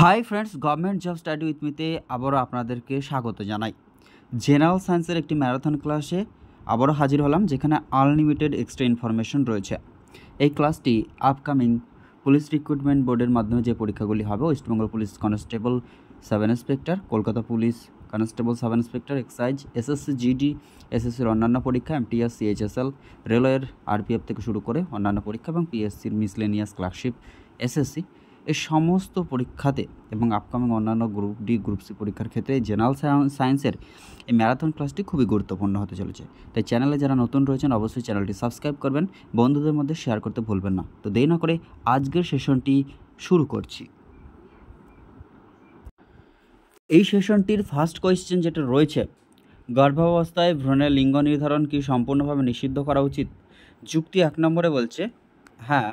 High friends, government job study with মিতে আবারও আপনাদেরকে স্বাগত জানাই। জেনারেল সায়েন্সের একটি ম্যারাথন ক্লাসে আবারও হাজির হলাম, যেখানে আনলিমিটেড এক্সট্রা ইনফরমেশন রয়েছে। এই ক্লাসটি আপকামিং পুলিশ রিক্রুটমেন্ট বোর্ডের মাধ্যমে যে পরীক্ষাগুলি হবে, West Bengal police constable sub inspector, Kolkata police constable sub inspector excise, SSC GD, এসএসসির অন্যান্য পরীক্ষা, এমটিএস, সিএইচএসএল, রেলওয়ের আরপিএফ থেকে শুরু করে অন্যান্য পরীক্ষা এবং পিএসসির মিসলেনিয়াস ক্লার্কশিপ, এসএসসি, এই সমস্ত পরীক্ষাতে এবং আপকামিং অন্যান্য গ্রুপ ডি, গ্রুপ সি পরীক্ষার ক্ষেত্রে জেনারেল সায়েন্সের এই ম্যারাথন ক্লাসটি খুবই গুরুত্বপূর্ণ হতে চলেছে। তাই চ্যানেলে যারা নতুন রয়েছেন অবশ্যই চ্যানেলটি সাবস্ক্রাইব করবেন, বন্ধুদের মধ্যে শেয়ার করতে ভুলবেন না। তো দেরি না করে আজকের সেশনটি শুরু করছি। এই সেশনটির ফার্স্ট কোয়েশ্চেন যেটা রয়েছে, গর্ভাবস্থায় ভ্রূণের লিঙ্গ নির্ধারণ কি সম্পূর্ণভাবে নিষিদ্ধ করা উচিত? যুক্তি 1 নম্বরে বলছে হ্যাঁ,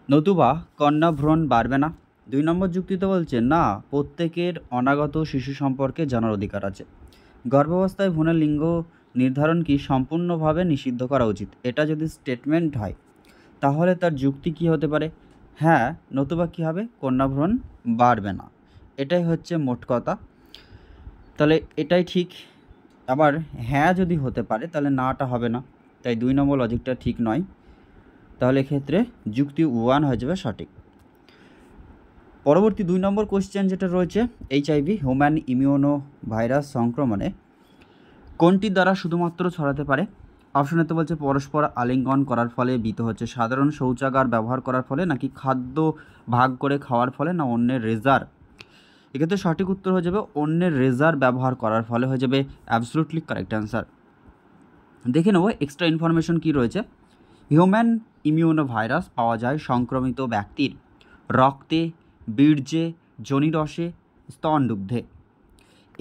নতুবা কন্যা ভ্রূণ বাড়বে না। 2 নম্বর যুক্তিতে বলছে না, প্রত্যেকের অনাগত শিশু সম্পর্কে জানার অধিকার আছে। গর্ভাবস্থায় ভ্রূণের লিঙ্গ নির্ধারণ কি সম্পূর্ণভাবে নিষিদ্ধ করা উচিত, এটা যদি স্টেটমেন্ট হয় তাহলে তার যুক্তি কি হতে পারে? হ্যাঁ, নতুবা কী হবে, কন্যা ভ্রূণ বাড়বে না। এটাই হচ্ছে মোট কথা, তাহলে এটাই ঠিক। আবার হ্যাঁ যদি হতে পারে তাহলে নাটা হবে না, তাই 2 নম্বর লজিকটা ঠিক নয়। তাহলে এক্ষেত্রে যুক্তি 1 হয়ে যাবে সঠিক। পরবর্তী 2 নম্বর কোশ্চেন যেটা রয়েছে, এইচআইভি হিউম্যান ইমিউনো ভাইরাস সংক্রমণে কোনটি দ্বারা শুধুমাত্র ছড়াতে পারে? অপশনেতে বলছে পরস্পর আলিঙ্গন করার ফলে, বিতে হচ্ছে সাধারণ শৌচাগার ব্যবহার করার ফলে, নাকি খাদ্য ভাগ করে খাওয়ার ফলে, না অন্যের রেজার। এক্ষেত্রে সঠিক উত্তর হয়ে যাবে অন্যের রেজার ব্যবহার করার ফলে, হয়ে যাবে অ্যাবসলুটলি কারেক্ট অ্যান্সার। দেখে নেব এক্সট্রা ইনফরমেশন কি রয়েছে। হিউম্যান ইমিউনো ভাইরাস পাওয়া যায় সংক্রমিত ব্যক্তির রক্তে, বীর্যে, যোনিরসে, স্তনদুগ্ধে।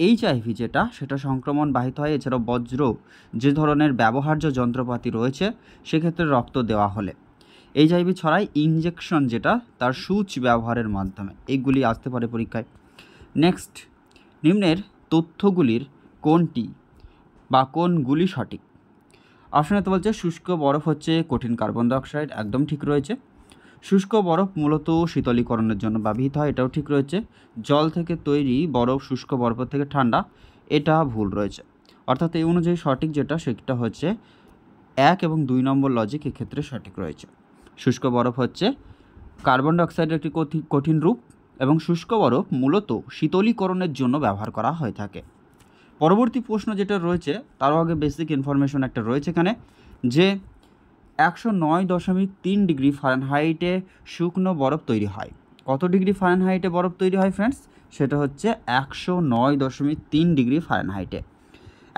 এইচআইভি যেটা, সেটা সংক্রমণ বাহিত হয়। এছাড়াও বজ্র যে ধরনের ব্যবহার্য যন্ত্রপাতি রয়েছে সেক্ষেত্রে রক্ত দেওয়া হলে। এইচআইভি ছড়ায় ইনজেকশন যেটা, তার সূচ ব্যবহারের মাধ্যমে। এইগুলি আসতে পারে পরীক্ষায়। নেক্সট, নিম্নের তথ্যগুলির কোনটি বা কোনগুলি সঠিক? অপশনেতে বলছে শুষ্ক বরফ হচ্ছে কঠিন কার্বন ডাইঅক্সাইড, একদম ঠিক রয়েছে। শুষ্ক বরফ মূলত শীতলীকরণের জন্য ব্যবহৃত হয়, এটাও ঠিক রয়েছে। জল থেকে তৈরি বরফ শুষ্ক বরফের থেকে ঠান্ডা, এটা ভুল রয়েছে। অর্থাৎ এই অনুযায়ী সঠিক যেটা, সেটা হচ্ছে 1 এবং 2 নম্বর লজিক এক্ষেত্রে সঠিক রয়েছে। শুষ্ক বরফ হচ্ছে কার্বন ডাইঅক্সাইডের একটি কঠিন রূপ এবং শুষ্ক বরফ মূলত শীতলীকরণের জন্য ব্যবহার করা হয়ে থাকে। পরবর্তী প্রশ্ন যেটা রয়েছে, তারও আগে বেসিক ইনফরমেশন একটা রয়েছে এখানে, যে 109.3 ডিগ্রি ফারেনহাইটে শুকনো বরফ তৈরি হয়। কত ডিগ্রি ফারেনহাইটে বরফ তৈরি হয় ফ্রেন্ডস? সেটা হচ্ছে 109.3 ডিগ্রি ফারেনহাইটে।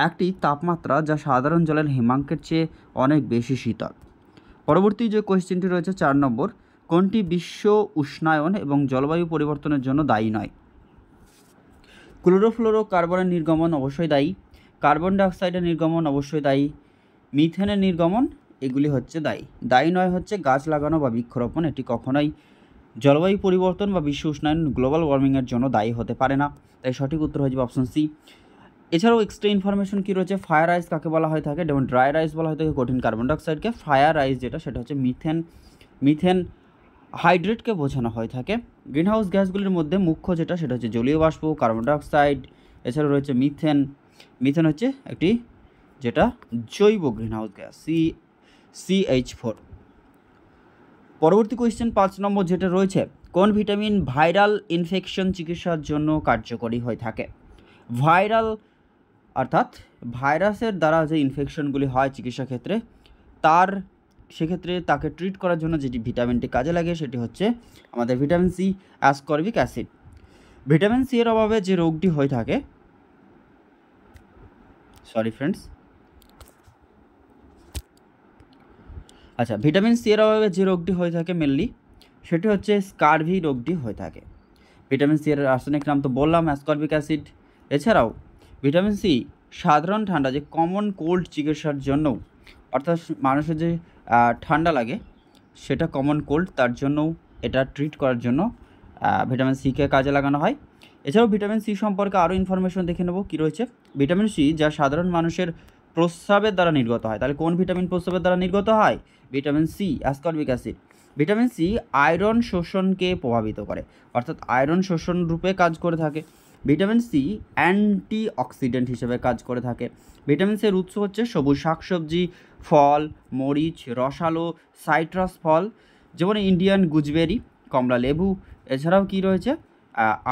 একটি তাপমাত্রা যা সাধারণ জলের হিমাঙ্কের চেয়ে অনেক বেশি শীতল। পরবর্তী যে কোয়েশ্চেনটি রয়েছে 4 নম্বর, কোনটি বিশ্ব উষ্ণায়ন এবং জলবায়ু পরিবর্তনের জন্য দায়ী নয়? ক্লোরোফ্লোরো কার্বনের নির্গমন অবশ্যই দায়ী, কার্বন ডাইঅক্সাইডের নির্গমন অবশ্যই দায়ী, মিথেনের নির্গমন, এগুলি হচ্ছে দায়ী। দায়ী নয় হচ্ছে গাছ লাগানো বা বৃক্ষরোপণ, এটি কখনোই জলবায়ু পরিবর্তন বা বিশ্ব উষ্ণায়ন, গ্লোবাল ওয়ার্মিংয়ের জন্য দায়ী হতে পারে না। তাই সঠিক উত্তর হয়ে যাবে অপশন সি। এছাড়াও এক্সট্রা ইনফরমেশন কী রয়েছে, ফায়ার আইস কাকে বলা হয়ে থাকে? যেমন ড্রাই রাইস বলা হয়ে থাকে কঠিন কার্বন ডাইঅক্সাইডকে, ফায়ার আইস যেটা, সেটা হচ্ছে মিথেন হাইড্রেটকে বোঝানো হয়ে থাকে। গ্রিনহাউস গ্যাসগুলির মধ্যে মুখ্য যেটা, সেটা হচ্ছে জলীয় বাষ্প, কার্বন ডাইঅক্সাইড, এছাড়াও রয়েছে মিথেন হচ্ছে একটি যেটা জৈব গ্রিনহাউস গ্যাস, CH4। পরবর্তী কোয়েশ্চেন 5 নম্বর যেটা রয়েছে, কোন ভিটামিন ভাইরাল ইনফেকশন চিকিৎসার জন্য কার্যকরী হয়ে থাকে? ভাইরাল অর্থাৎ ভাইরাসের দ্বারা যে ইনফেকশনগুলি হয় চিকিৎসা ক্ষেত্রে, সেক্ষেত্রে তাকে ট্রিট করার জন্য যেটি ভিটামিনটি কাজে লাগে সেটি হচ্ছে আমাদের vitamin C, ascorbic acid. Vitamin C এর অভাবে যে রোগটি হয়ে থাকে, ভিটামিন সি এর অভাবে যে রোগটি হয়ে থাকে মেনলি, সেটি হচ্ছে স্কারভি রোগটি হয়ে থাকে। ভিটামিন সি এর রাসায়নিক নাম তো বললাম, অ্যাসকর্বিক অ্যাসিড। এছাড়াও ভিটামিন সি সাধারণ ঠান্ডা, যে কমন কোল্ড চিকিৎসার জন্য, অর্থাৎ মানুষের যে ঠান্ডা লাগে সেটা কমন কোল্ড, তার জন্যও এটা ট্রিট করার জন্য ভিটামিন সিকে কাজে লাগানো হয়। এছাড়াও ভিটামিন সি সম্পর্কে আরও ইনফরমেশন দেখে নেব কী রয়েছে। ভিটামিন সি যা সাধারণ মানুষের প্রস্রাবের দ্বারা নির্গত হয়। তাহলে কোন ভিটামিন প্রস্রাবের দ্বারা নির্গত হয়? Vitamin C, ascorbic acid. Vitamin C iron শোষণকে প্রভাবিত করে, অর্থাৎ আয়রন শোষণ রূপে কাজ করে থাকে। ভিটামিন সি অ্যান্টি অক্সিডেন্ট হিসেবে কাজ করে থাকে। ভিটামিন সির উৎস হচ্ছে সবুজ শাকসবজি, ফল, মরিচ, রসালো, সাইট্রাস ফল, যেমন ইন্ডিয়ান গুজবেরি, কমলা লেবু, এছাড়াও কি রয়েছে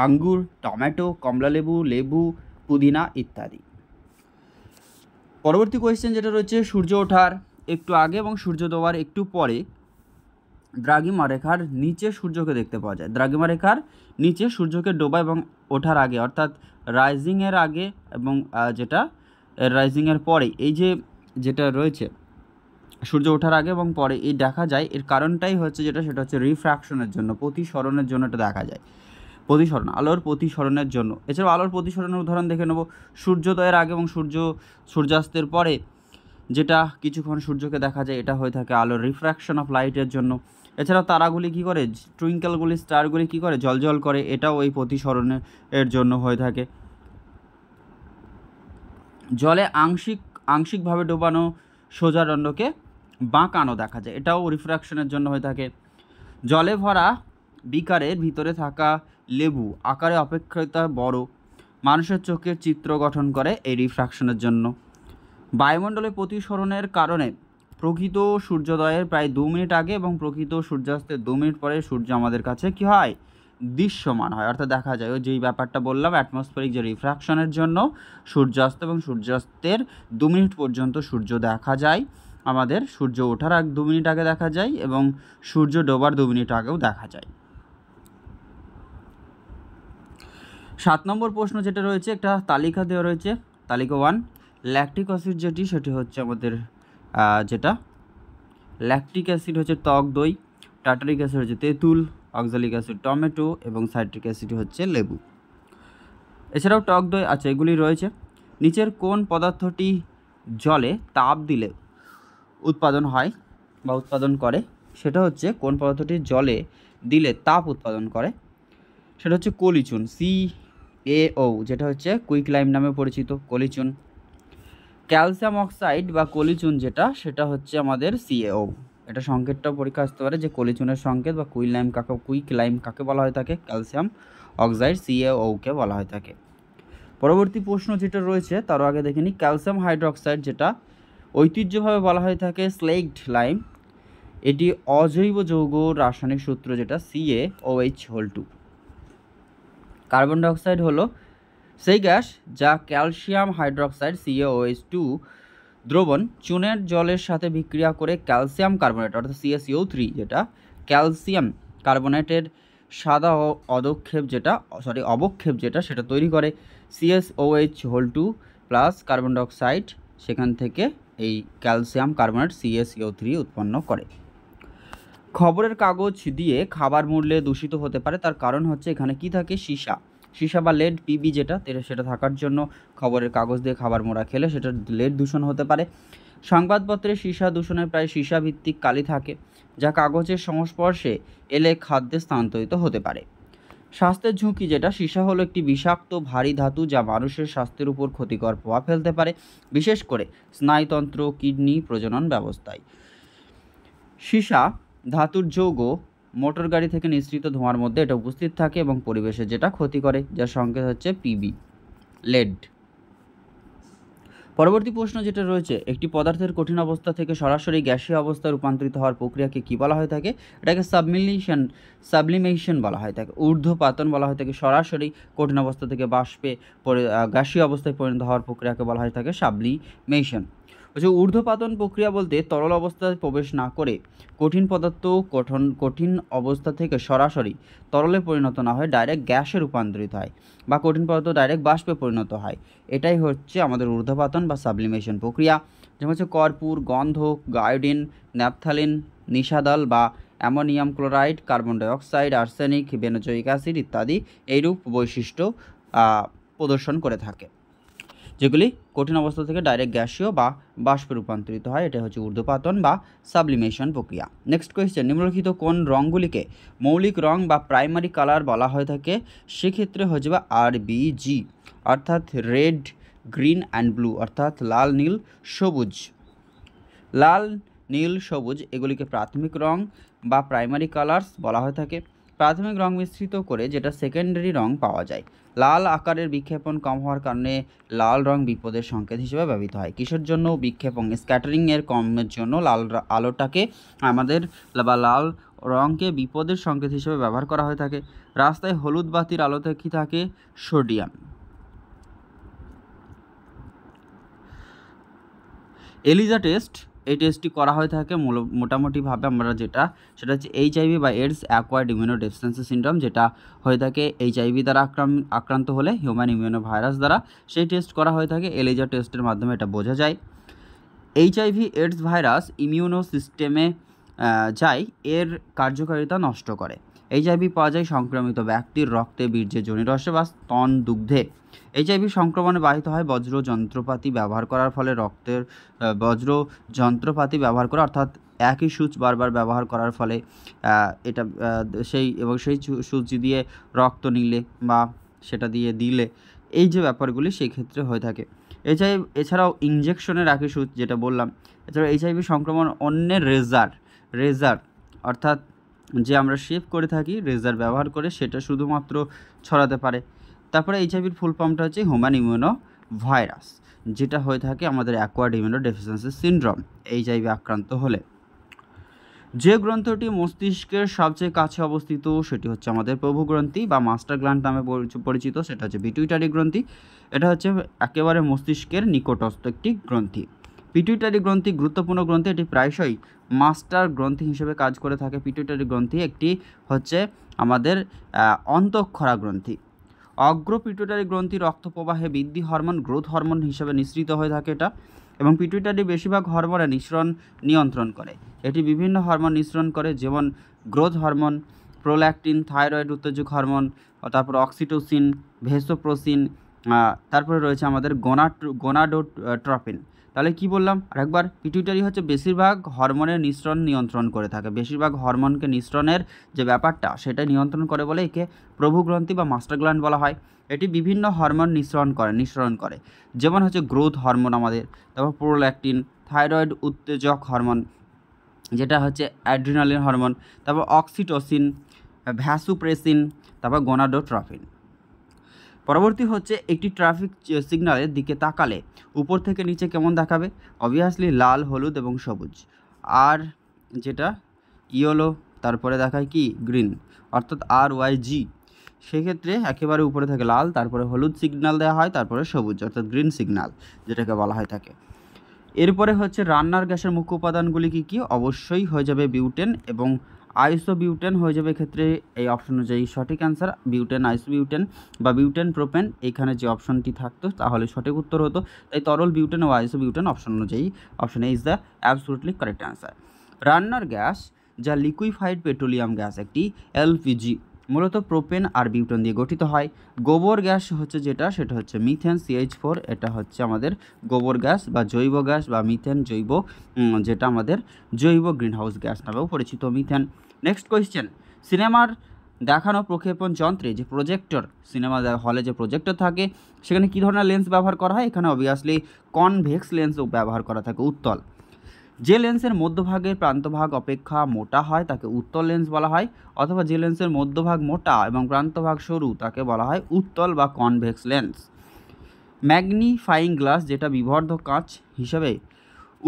আঙ্গুর, টমেটো, কমলা লেবু, লেবু, পুদিনা ইত্যাদি। পরবর্তী কোয়েশ্চেন যেটা রয়েছে, সূর্য ওঠার একটু আগে এবং সূর্য ডোবার একটু পরে দ্রাঘিমা রেখার নিচে সূর্যকে দেখতে পাওয়া যায়। দ্রাঘিমা রেখার নিচে সূর্যকে ডোবা এবং ওঠার আগে, অর্থাৎ রাইজিংয়ের আগে এবং যেটা রাইজিংয়ের পরে, এই যেটা রয়েছে সূর্য ওঠার আগে এবং পরে এই দেখা যায়, এর কারণটাই হচ্ছে সেটা হচ্ছে রিফ্র্যাকশনের জন্য, প্রতিসরণের জন্য এটা দেখা যায়। প্রতিসরণ, আলোর প্রতিসরণের জন্য। এছাড়াও আলোর প্রতিসরণের উদাহরণ দেখে নেব, সূর্যোদয়ের আগে এবং সূর্যাস্তের পরে যেটা কিছুক্ষণ সূর্যকে দেখা যায়, এটা হয়ে থাকে আলোর রিফ্র্যাকশন অফ লাইটের জন্য। এছাড়াও তারাগুলি কী করে, টুইঙ্কেলগুলি, স্টারগুলি কী করে, জ্বলজ্বল করে, এটাও এই প্রতিসরণের জন্য হয়ে থাকে। জলে আংশিকভাবে ডোবানো সোজা দণ্ডকে বাঁকানো দেখা যায়, এটাও রিফ্র্যাকশনের জন্য হয়ে থাকে। জলে ভরা বিকারের ভিতরে থাকা লেবু আকারে অপেক্ষাকৃত বড়, মানুষের চোখের চিত্র গঠন করে এই রিফ্র্যাকশনের জন্য। বায়ুমণ্ডলে প্রতিসরণের কারণে প্রকৃত সূর্যোদয়ের প্রায় 2 মিনিট আগে এবং প্রকৃত সূর্যাস্তের 2 মিনিট পরে সূর্য আমাদের কাছে কী হয়, দৃশ্যমান হয়, অর্থাৎ দেখা যায়। ওই যেই ব্যাপারটা বললাম, অ্যাটমসফেরিক যে রিফ্র্যাকশনের জন্য সূর্যাস্ত এবং সূর্যাস্তের 2 মিনিট পর্যন্ত সূর্য দেখা যায় আমাদের, সূর্য ওঠার 2 মিনিট আগে দেখা যায় এবং সূর্য ডোবার 2 মিনিট আগেও দেখা যায়। 7 নম্বর প্রশ্ন যেটা রয়েছে, একটা তালিকা দেওয়া রয়েছে। তালিকা 1, ল্যাকটিক অ্যাসিড সেটি হচ্ছে আমাদের যেটা ল্যাকটিক অ্যাসিড হচ্ছে টক দই, টার্টারিক অ্যাসিড হচ্ছে তেঁতুল, অক্সালিক অ্যাসিড টমেটো এবং সাইট্রিক অ্যাসিড হচ্ছে লেবু। এছাড়াও টক দই, আচ্ছা এগুলি রয়েছে। নিচের কোন পদার্থটি জলে তাপ দিলে উৎপাদন হয় বা উৎপাদন করে, সেটা হচ্ছে কোন পদার্থটি জলে দিলে তাপ উৎপাদন করে, সেটা হচ্ছে কলিচুন, CaO, যেটা হচ্ছে কুইকলাইম নামে পরিচিত কলিচুন। ক্যালসিয়াম অক্সাইড বা কলিচুন সেটা হচ্ছে আমাদের CaO। এটা সংকেতটাও পরীক্ষা আসতে পারে যে কলিচুনের সংকেত বা কুইকলাইম কাকে বলা হয়ে থাকে, ক্যালসিয়াম অক্সাইড CaO-কে বলা হয়ে থাকে। পরবর্তী প্রশ্ন যেটা রয়েছে তার আগে দেখে নিই, ক্যালসিয়াম হাইড্রোক্সাইড যেটা ঐতিহ্যভাবে বলা হয়ে থাকে স্লেগড লাইম, এটি অজৈব যৌগ রাসায়নিক সূত্র যেটা CaOH2। কার্বন ডাইঅক্সাইড হলো সেই গ্যাস যা ক্যালসিয়াম হাইড্রোক্সাইড CaOH2 দ্রবণ চুনের জলের সাথে বিক্রিয়া করে ক্যালসিয়াম কার্বনেট অর্থাৎ CaCO3 যেটা ক্যালসিয়াম কার্বনেটের সাদা অবক্ষেপ যেটা সেটা তৈরি করে। CaOH2 প্লাস কার্বন ডাইঅক্সাইড সেখান থেকে এই ক্যালসিয়াম কার্বনেট CaCO3 উৎপন্ন করে। খবরের কাগজ দিয়ে খাবার মূল্যে দূষিত হতে পারে, তার কারণ হচ্ছে এখানে কি থাকে, সীসা বা লেড PB সেটা থাকার জন্য খবরের কাগজ দিয়ে খাবার মোড়া খেলে সেটা লেড দূষণ হতে পারে। সংবাদপত্রে সীসা দূষণের প্রায় সীসা ভিত্তিক কালি থাকে যা কাগজের সংস্পর্শে এলে খাদ্যে স্থানান্তরিত হতে পারে। স্বাস্থ্যের ঝুঁকি সীসা হলো একটি বিষাক্ত ভারী ধাতু যা মানুষের স্বাস্থ্যের উপর ক্ষতিকর প্রভাব ফেলতে পারে, বিশেষ করে স্নায়ুতন্ত্র, কিডনি, প্রজনন ব্যবস্থায়। সীসা ধাতুর যৌগ মোটর গাড়ি থেকে নিঃসৃত ধোঁয়ার মধ্যে এটা উপস্থিত থাকে এবং পরিবেশে যেটা ক্ষতি করে, যার সংকেত হচ্ছে PB, লেড। পরবর্তী প্রশ্ন যেটা রয়েছে, একটি পদার্থের কঠিন অবস্থা থেকে সরাসরি গ্যাসীয় অবস্থায় রূপান্তরিত হওয়ার প্রক্রিয়াকে কী বলা হয়ে থাকে, এটাকে সাবলিমেশন বলা হয়ে থাকে, ঊর্ধ্বপাতন বলা হয়ে থাকে। সরাসরি কঠিন অবস্থা থেকে বাষ্পে গ্যাসীয় অবস্থায় পরিণত হওয়ার প্রক্রিয়াকে বলা হয়ে থাকে সাবলিমেশন। ঊর্ধ্বপাতন প্রক্রিয়া বলতে তরল অবস্থায় প্রবেশ না করে কঠিন পদার্থ কঠিন অবস্থা থেকে সরাসরি তরলে পরিণত না হয়ে ডাইরেক্ট গ্যাসে রূপান্তরিত হয় বা কঠিন পদার্থ ডাইরেক্ট বাষ্পে পরিণত হয়, এটাই হচ্ছে আমাদের ঊর্ধ্বপাতন বা সাবলিমেশন প্রক্রিয়া। যেমন হচ্ছে কর্পূর, গন্ধক, আয়োডিন, ন্যাপথালিন, নিশাদল বা ammonium chloride, carbon dioxide, arsenic, benzoic acid ইত্যাদি এইরূপ বৈশিষ্ট্য প্রদর্শন করে থাকে, যেগুলি কঠিন অবস্থা থেকে ডাইরেক্ট গ্যাসীয় বা বাষ্পে রূপান্তরিত হয়, এটা হচ্ছে ঊর্ধ্বপাতন বা সাবলিমেশন প্রক্রিয়া। নেক্সট কোয়েশ্চেন, নিম্নলিখিত কোন রঙগুলিকে মৌলিক রং বা প্রাইমারি কালার বলা হয়ে থাকে, সেক্ষেত্রে হচ্ছে RBG অর্থাৎ রেড, গ্রিন অ্যান্ড ব্লু অর্থাৎ লাল, নীল, সবুজ। লাল, নীল, সবুজ এগুলিকে প্রাথমিক রং, বা প্রাইমারি কালার্স বলা হয়ে থাকে। প্রাথমিক রং মিশ্রিত করে যেটা সেকেন্ডারি রং পাওয়া যায়। লাল আকারের বিক্ষেপণ কম হওয়ার কারণে লাল রং বিপদের সংকেত হিসেবে ব্যবহৃত হয়। কিসের জন্য? বিক্ষেপণ স্ক্যাটারিংয়ের কমের জন্য আলোটাকে আমাদের বা লাল রঙকে বিপদের সংকেত হিসেবে ব্যবহার করা হয়ে থাকে। রাস্তায় হলুদ বাতির আলোতে কি থাকে? সোডিয়াম। এলিজা টেস্ট, এই টেস্টটি করা হয়ে থাকে মোটামুটিভাবে আমরা যেটা সেটা হচ্ছে এইচআইভি বা AIDS acquired immuno deficiency syndrome, যেটা হয়ে থাকে এইচআইভি দ্বারা আক্রান্ত হলে হিউম্যান ইমিউনো ভাইরাস দ্বারা, সেই টেস্ট করা হয়ে থাকে। এলিজা টেস্টের মাধ্যমে এটা বোঝা যায়। এইচআইভি এডস ভাইরাস ইমিউনো সিস্টেমে যায়, এর কার্যকারিতা নষ্ট করে। এইচআইভি পাওয়া যায় সংক্রমিত ব্যক্তির রক্তে, বীর্যে, যোনিরসে বা স্তন দুগ্ধে। এইচআইভি সংক্রমণে বাহিত হয় বজ্র যন্ত্রপাতি ব্যবহার করার ফলে। রক্তের বজ্র যন্ত্রপাতি ব্যবহার করা অর্থাৎ একই সূচ বারবার ব্যবহার করার ফলে এটা সেই সূচি দিয়ে রক্ত নিলে বা সেটা দিয়ে দিলে এই যে ব্যাপারগুলি সেই ক্ষেত্রে হয়ে থাকে। এছাড়াও ইনজেকশনের একই সূচ যেটা বললাম। এছাড়াও এইচআইভি সংক্রমণ অন্যের রেজার অর্থাৎ যে আমরা শেভ করে থাকি রেজার ব্যবহার করে, সেটা শুধুমাত্র ছড়াতে পারে। তারপরে এইচআইভির ফুল ফর্মটা হচ্ছে হিউম্যান ইমিউনো ভাইরাস, যেটা হয়ে থাকে আমাদের acquired immuno deficiency syndrome HIV আক্রান্ত হলে। যে গ্রন্থটি মস্তিষ্কের সবচেয়ে কাছে অবস্থিত সেটি হচ্ছে আমাদের প্রভুগ্রন্থি বা মাস্টার গ্ল্যান্ড নামে পরিচিত, সেটা হচ্ছে পিটুইটারি গ্রন্থি। এটা হচ্ছে একেবারে মস্তিষ্কের নিকটস্থ একটি গ্রন্থি। পিটুইটারি গ্রন্থি গুরুত্বপূর্ণ গ্রন্থি, এটি প্রায়শই মাস্টার গ্রন্থি হিসেবে কাজ করে থাকে। পিটুইটারি গ্রন্থি একটি হচ্ছে আমাদের অন্তঃক্ষরা গ্রন্থি। অগ্র পিটুইটারি গ্রন্থি রক্ত প্রবাহে বৃদ্ধি হরমোন, গ্রোথ হরমোন হিসেবে নিঃসৃত হয়ে থাকে এটা, এবং পিটুইটারি বেশিরভাগ হরমোনের নিয়ন্ত্রণ করে। এটি বিভিন্ন হরমোন নিঃসরণ করে, যেমন গ্রোথ হরমোন, প্রোল্যাক্টিন, থাইরয়েড উত্তেজক হরমোন, তারপর অক্সিটোসিন, ভেসোপ্রোসিন, তারপরে রয়েছে আমাদের গোনাডোট্রপিন। তাহলে কি বললাম আরেকবার? পিটুইটারি হচ্ছে বেশিরভাগ হরমোনের নিঃসরণ নিয়ন্ত্রণ করে থাকে। বেশিরভাগ হরমোনকে নিঃসরণের যে ব্যাপারটা সেটা নিয়ন্ত্রণ করে বলে একে প্রভুগ্রন্থি বা মাস্টার গ্ল্যান্ড বলা হয়। এটি বিভিন্ন হরমোন নিঃসরণ করে, যেমন হচ্ছে গ্রোথ হরমোন আমাদের, তারপর প্রোল্যাক্টিন, থাইরয়েড উত্তেজক হরমোন যেটা হচ্ছে অ্যাড্রিনালিন হরমোন, তারপর অক্সিটোসিন, ভ্যাসোপ্রেসিন, তারপর গোনাডোট্রপিন। পরবর্তী হচ্ছে একটি ট্রাফিক সিগন্যালের দিকে তাকালে উপর থেকে নিচে কেমন দেখাবে? অবভিয়াসলি লাল, হলুদ এবং সবুজ। আর যেটা ইয়েলো, তারপরে দেখায় কি গ্রিন, অর্থাৎ RYG। সেক্ষেত্রে একেবারে উপরে থেকে লাল, তারপরে হলুদ সিগন্যাল দেওয়া হয়, তারপরে সবুজ অর্থাৎ গ্রিন সিগন্যাল যেটাকে বলা হয় থাকে। এরপরে হচ্ছে রান্নার গ্যাসের মুখ্য উপাদানগুলি কী কী? অবশ্যই হয়ে যাবে বিউটেন এবং আইসোবিউটেন হয়ে যাবে ক্ষেত্রে এই অপশন অনুযায়ী সঠিক অ্যান্সার বিউটেন, আইসোবিউটেন বা বিউটেন প্রোপেন। এইখানে যে অপশনটি থাকতো তাহলে সঠিক উত্তর হতো, তাই তরল বিউটেন ও আইসোবিউটেন অপশন অনুযায়ী option A is the absolutely correct answer. রান্নার গ্যাস যা লিকুইফাইড পেট্রোলিয়াম গ্যাস, একটি LPG, মূলত প্রোপেন আর বিউটেন দিয়ে গঠিত হয়। গোবর গ্যাস হচ্ছে সেটা হচ্ছে মিথেন, CH4, এটা হচ্ছে আমাদের গোবর গ্যাস বা জৈব গ্যাস বা মিথেন জৈব, যেটা আমাদের জৈব গ্রিনহাউস গ্যাস নামেও পরিচিত মিথেন। নেক্সট কোয়েশ্চেন, সিনেমার দেখানো প্রক্ষেপণ যন্ত্রে যে প্রজেক্টর, সিনেমা হলে যে প্রজেক্টর থাকে সেখানে কী ধরনের লেন্স ব্যবহার করা হয়? এখানে অবভিয়াসলি কনভেক্স লেন্সও ব্যবহার করা থাকে, উত্তল। যে লেন্সের মধ্যভাগের প্রান্তভাগ অপেক্ষা মোটা হয় তাকে উত্তল লেন্স বলা হয়, অথবা যে লেন্সের মধ্যভাগ মোটা এবং প্রান্তভাগ সরু তাকে বলা হয় উত্তল বা কনভেক্স লেন্স। ম্যাগনিফাইং গ্লাস যেটা বিবর্ধক কাঁচ হিসেবে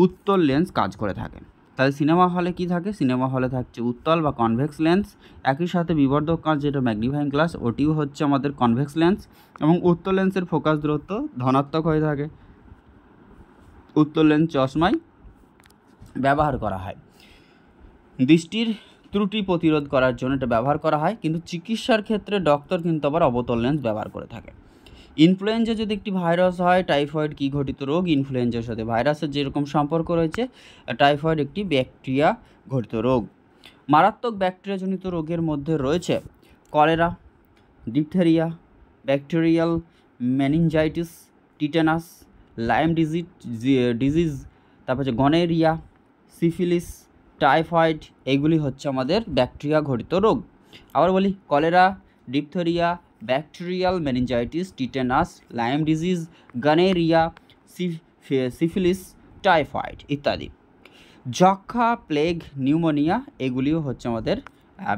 উত্তল লেন্স কাজ করে থাকে। তাহলে সিনেমা হলে কি থাকে? সিনেমা হলে থাকছে উত্তল বা কনভেক্স লেন্স, একই সাথে বিবর্ধক কাঁচ যেটা ম্যাগনিফাইং গ্লাস ওটিও হচ্ছে আমাদের কনভেক্স লেন্স, এবং উত্তল লেন্সের ফোকাস দূরত্ব ধনাত্মক হয়ে থাকে। উত্তল লেন্স চশমায় ব্যবহার করা হয়, দৃষ্টির ত্রুটি প্রতিরোধ করার জন্য এটা ব্যবহার করা হয়, কিন্তু চিকিৎসার ক্ষেত্রে ডক্টর কিন্তু আবার অবতল লেন্স ব্যবহার করে থাকে। ইনফ্লুয়েঞ্জা যদি একটি ভাইরাস হয়, টাইফয়েড কী ঘটিত রোগ? ইনফ্লুয়েঞ্জার সাথে ভাইরাসের যেরকম সম্পর্ক রয়েছে, টাইফয়েড একটি ব্যাকটেরিয়া ঘটিত রোগ। মারাত্মক ব্যাকটেরিয়াজনিত রোগের মধ্যে রয়েছে cholera, diphtheria, bacterial meningitis, tetanus, Lyme disease, তারপর হচ্ছে গনেরিয়া, সিফিলিস, টাইফয়েড, এইগুলি হচ্ছে আমাদের ব্যাকটেরিয়া ঘটিত রোগ। আবার বলি, cholera, diphtheria, bacterial meningitis, tetanus, Lyme disease, gonorrhoea, syphilis, typhoid ইত্যাদি। যক্ষা, প্লেগ, নিউমোনিয়া এগুলিও হচ্ছে আমাদের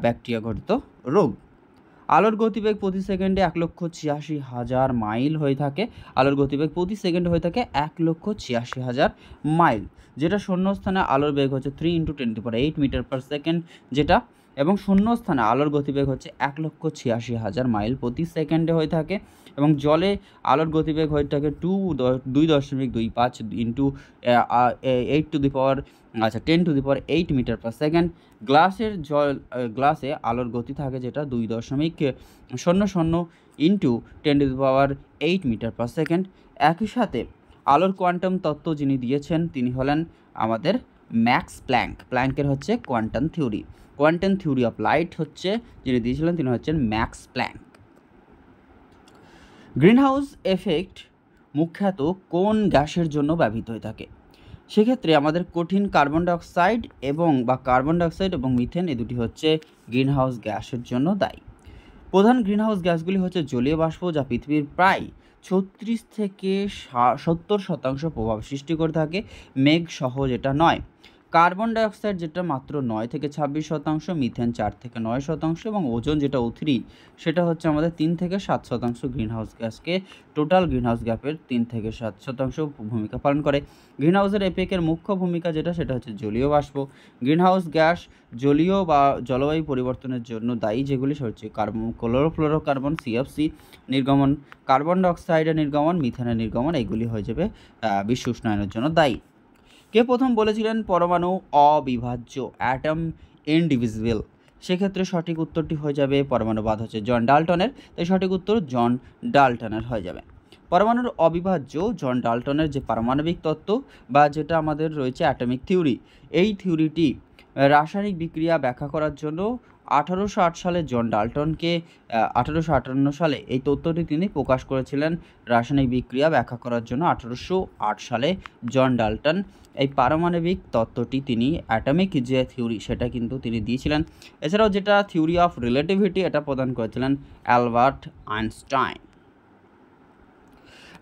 ব্যাকটেরিয়া ঘটিত রোগ। আলোর গতিবেগ প্রতি সেকেন্ডে 1,86,000 মাইল হয়ে থাকে। আলোর গতিবেগ প্রতি সেকেন্ডে হয়ে থাকে 1,86,000 মাইল, যেটা শূন্যস্থানে আলোর বেগ হচ্ছে 3 × 10⁸ মিটার পার সেকেন্ড, যেটা এবং শূন্যস্থানে আলোর গতিবেগ হচ্ছে 1,86,000 মাইল প্রতি সেকেন্ডে হয়ে থাকে। এবং জলে আলোর গতিবেগ হয়ে থাকে 2.25 ইন্টু 10⁸ মিটার পার সেকেন্ড। গ্লাসে আলোর গতি থাকে যেটা 2.00 ইন্টু 10⁸ মিটার পার সেকেন্ড। একই সাথে আলোর কোয়ান্টাম তত্ত্ব যিনি দিয়েছেন তিনি হলেন আমাদের ম্যাক্স প্ল্যাঙ্কের হচ্ছে কোয়ান্টাম থিওরি অফ লাইট হচ্ছে যিনি দিয়েছিলেন তিনি হচ্ছেন ম্যাক্স প্ল্যাঙ্ক। গ্রিনহাউস এফেক্ট মুখ্যত কোন গ্যাসের জন্য ব্যবহৃত হয়ে থাকে? সেক্ষেত্রে আমাদের কঠিন কার্বন ডাইঅক্সাইড এবং মিথেন এই দুটি হচ্ছে গ্রিনহাউস গ্যাসের জন্য দায়ী। প্রধান গ্রিনহাউস গ্যাসগুলি হচ্ছে জলীয় বাষ্প, যা পৃথিবীর প্রায় 36 থেকে 70% প্রভাব সৃষ্টি করে থাকে, মেঘ সহ যেটা নয়। কার্বন ডাইঅক্সাইড যেটা মাত্র 9 থেকে 26%, মিথেন 4 থেকে 9% এবং ওজোন যেটা O3 সেটা হচ্ছে আমাদের 3 থেকে 7% গ্রিনহাউস গ্যাসকে টোটাল গ্রিনহাউস গ্যাসের 3 থেকে 7% ভূমিকা পালন করে। গ্রিনহাউসের এফেক্টের মুখ্য ভূমিকা সেটা হচ্ছে জলীয় বাষ্প। গ্রিনহাউস গ্যাস জলীয় বা জলবায়ু পরিবর্তনের জন্য দায়ী, যেগুলি হচ্ছে ক্লোরোফ্লোরোকার্বন CFC নির্গমন, কার্বন ডাইঅক্সাইডের নির্গমন, মিথেনের নির্গমন, এগুলি হয়ে যাবে বিশ্ব উষ্ণায়নের জন্য দায়ী। কে প্রথম বলেছিলেন পরমাণু অবিভাজ্য, অ্যাটম ইনডিভিজিবল? সেক্ষেত্রে সঠিক উত্তরটি হয়ে যাবে পরমাণুবাদ হচ্ছে জন ডাল্টনের, তাই সঠিক উত্তর জন ডাল্টনের হয়ে যাবে। পরমাণুর অবিভাজ্য জন ডাল্টনের যে পারমাণবিক তত্ত্ব বা যেটা আমাদের রয়েছে অ্যাটমিক থিওরি, এই থিওরিটি রাসায়নিক বিক্রিয়া ব্যাখ্যা করার জন্য 1808 সালে জন ডাল্টনকে 1858 সালে এই তত্ত্বটি তিনি প্রকাশ করেছিলেন। রাসায়নিক বিক্রিয়া ব্যাখ্যা করার জন্য 1808 সালে জন ডাল্টন এই পারমাণবিক তত্ত্বটি তিনি অ্যাটমিক যে থিওরি সেটা কিন্তু তিনি দিয়েছিলেন। এছাড়াও যেটা থিওরি অফ রিলেটিভিটি এটা প্রদান করেছিলেন অ্যালবার্ট আইনস্টাইন।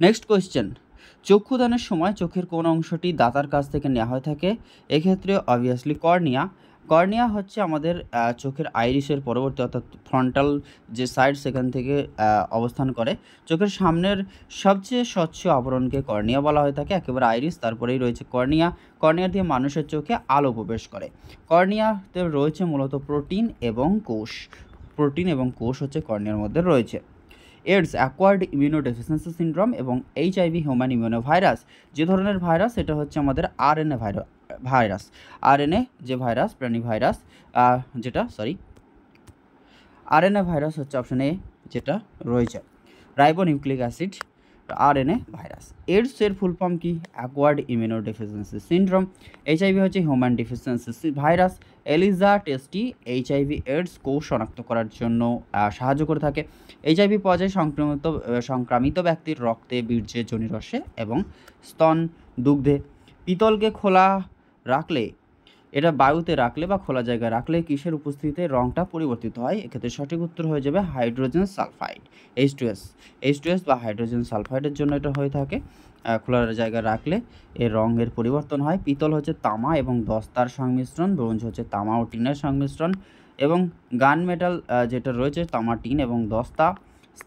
নেক্সট কোয়েশ্চেন, চক্ষুদানের সময় চোখের কোন অংশটি দাতার কাছ থেকে নেওয়া হয়ে থাকে? এক্ষেত্রে অবভিয়াসলি কর্নিয়া হচ্ছে আমাদের চোখের আইরিসের পরবর্তী অর্থাৎ ফ্রন্টাল যে সাইড সেখান থেকে অবস্থান করে। চোখের সামনের সবচেয়ে স্বচ্ছ আবরণকে কর্নিয়া বলা হয়ে থাকে, একেবারে আইরিস, তারপরেই রয়েছে কর্নিয়া দিয়ে মানুষের চোখে আলো প্রবেশ করে। কর্নিয়াতে রয়েছে মূলত প্রোটিন এবং কোষ হচ্ছে কর্নিয়ার মধ্যে রয়েছে। এডস অ্যাকোয়ার্ড ইমিউনোডেফিসিয়েন্সি সিনড্রোম এবং HIV হিউম্যান ইমিউনোভাইরাস যে ধরনের ভাইরাস এটা হচ্ছে আমাদের RNA ভাইরাস। RNA যে ভাইরাস প্রাণী ভাইরাস RNA ভাইরাস হচ্ছে অপশন এ যেটা রয়েছে ribonucleic acid RNA virus. AIDS এর ফুল ফর্ম কি? Acquired immunodeficiency syndrome. HIV হচ্ছে হিউম্যান ডেফিসিয়েন্সি ভাইরাস। এলিজা টেস্টটি HIV এডস কোষ শনাক্ত করার জন্য সাহায্য করে থাকে। HIV পাওয়া যায় সংক্রামিত ব্যক্তির রক্তে, বীর্যে, যোনিরসে এবং স্তন দুগ্ধে। পিতলকে খোলা রাখলে, এটা বায়ুতে রাখলে বা খোলা জায়গায় রাখলে কিসের উপস্থিতিতে রঙটা পরিবর্তিত হয়? এক্ষেত্রে সঠিক উত্তর হয়ে যাবে হাইড্রোজেন সালফাইড, H2S বা হাইড্রোজেন সালফাইডের জন্য এটা হয়ে থাকে। খোলা জায়গায় রাখলে এর রঙের পরিবর্তন হয়। পিতল হচ্ছে তামা এবং দস্তার সংমিশ্রণ, ব্রোঞ্জ হচ্ছে তামা ও টিনের সংমিশ্রণ, এবং গান মেটাল যেটা রয়েছে তামা, টিন এবং দস্তা।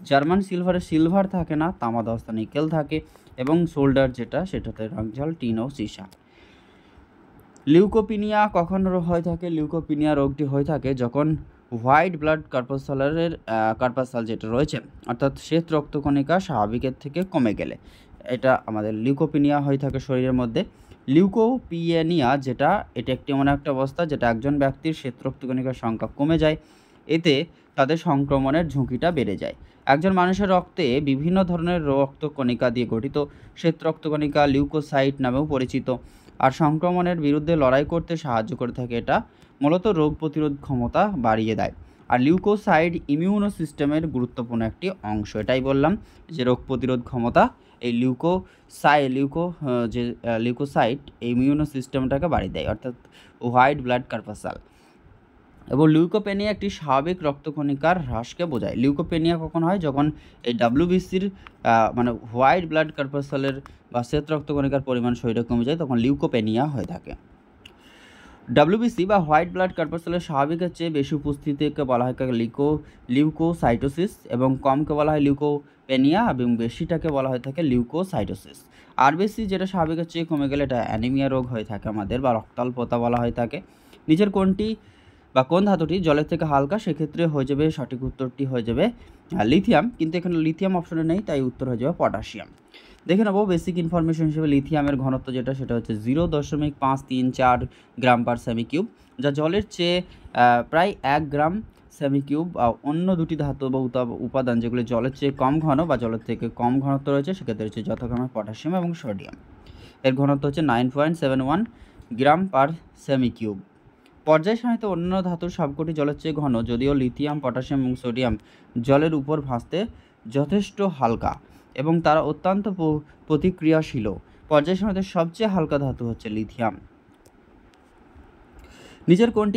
জার্মান সিলভার থাকে না, তামা, দস্তা, নিকেল থাকে, এবং সোল্ডার সেটাতে রংঝাল, টিন ও সীসা। লিউকোপিনিয়া কখন হয়ে থাকে? লিউকোপিনিয়া রোগটি হয়ে থাকে যখন হোয়াইট ব্লাড কর্পাসাল যেটা রয়েছে অর্থাৎ শ্বেত রক্তকণিকা স্বাভাবিকের থেকে কমে গেলে এটা আমাদের লিউকোপিনিয়া হয়ে থাকে শরীরের মধ্যে। লিউকোপিয়েনিয়া এটা একটি এমন একটা অবস্থা যেটা একজন ব্যক্তির শ্বেত রক্তকণিকার সংখ্যা কমে যায়, এতে তাদের সংক্রমণের ঝুঁকিটা বেড়ে যায়। একজন মানুষের রক্তে বিভিন্ন ধরনের রক্তকণিকা দিয়ে গঠিত শ্বেত রক্তকণিকা লিউকোসাইট নামেও পরিচিত, আর সংক্রমণের বিরুদ্ধে লড়াই করতে সাহায্য করে থাকে। এটা মূলত রোগ প্রতিরোধ ক্ষমতা বাড়িয়ে দেয়। আর লিউকোসাইট ইমিউনো সিস্টেমের গুরুত্বপূর্ণ একটি অংশ, এটাই বললাম যে রোগ প্রতিরোধ ক্ষমতা এই লিউকোসাইট ইমিউনো সিস্টেমটাকে বাড়িয়ে দেয়, অর্থাৎ হোয়াইট ব্লাড কর্পাসাল। এবং লিউকোপেনিয়া একটি স্বাভাবিক রক্তকণিকার হ্রাসকে বোঝায়। লিউকোপেনিয়া কখন হয়? যখন এই WBCর মানে হোয়াইট ব্লাড কর্পাসালের বা শ্বেত রক্তকণিকার পরিমাণ শরীরে কমে যায়, তখন লিউকোপেনিয়া হয়ে থাকে। ডাব্লিউবিসি বা হোয়াইট ব্লাড কর্পাসুলের স্বাভাবিকের চেয়ে বেশি উপস্থিতিকে বলা হয় লিউকোসাইটোসিস এবং কমকে বলা হয় লিউকোপেনিয়া এবং বেশিটাকে বলা হয়ে থাকে লিউকোসাইটোসিস। আর বেশি যেটা স্বাভাবিকের চেয়ে কমে গেলে এটা অ্যানিমিয়া রোগ হয়ে থাকে আমাদের, বা রক্তাল্পতা বলা হয়ে থাকে। নিচের কোনটি বা কোন ধাতুটি জলের থেকে হালকা? সেক্ষেত্রে হয়ে যাবে, সঠিক উত্তরটি হয়ে যাবে লিথিয়াম, কিন্তু এখানে লিথিয়াম অপশনে নেই, তাই উত্তর হয়ে যাবে পটাশিয়াম। দেখে নেবো বেসিক ইনফরমেশন হিসেবে লিথিয়ামের ঘনত্ব যেটা সেটা হচ্ছে 0.534 গ্রাম পার সেমি কিউব, যা জলের চেয়ে প্রায় 1 গ্রাম সেমি কিউব। অন্য দুটি ধাতু বা উপাদান যেগুলি জলের চেয়ে কম ঘন বা জলের থেকে কম ঘনত্ব রয়েছে সেক্ষেত্রে হচ্ছে যথাক্রমে পটাশিয়াম এবং সোডিয়াম। এর ঘনত্ব হচ্ছে 9.71 গ্রাম পার সেমি কিউব। পর্যায় সারণীতে অন্যান্য ধাতুর সবকটি জলের চেয়ে ঘন, যদিও লিথিয়াম, পটাশিয়াম এবং সোডিয়াম জলের উপর ভাসতে যথেষ্ট হালকা এবং তারা অত্যন্ত প্রতিক্রিয়াশীল। পর্যায় সারণীতে সবচেয়ে হালকা ধাতু হচ্ছে লিথিয়াম। নিচের কোন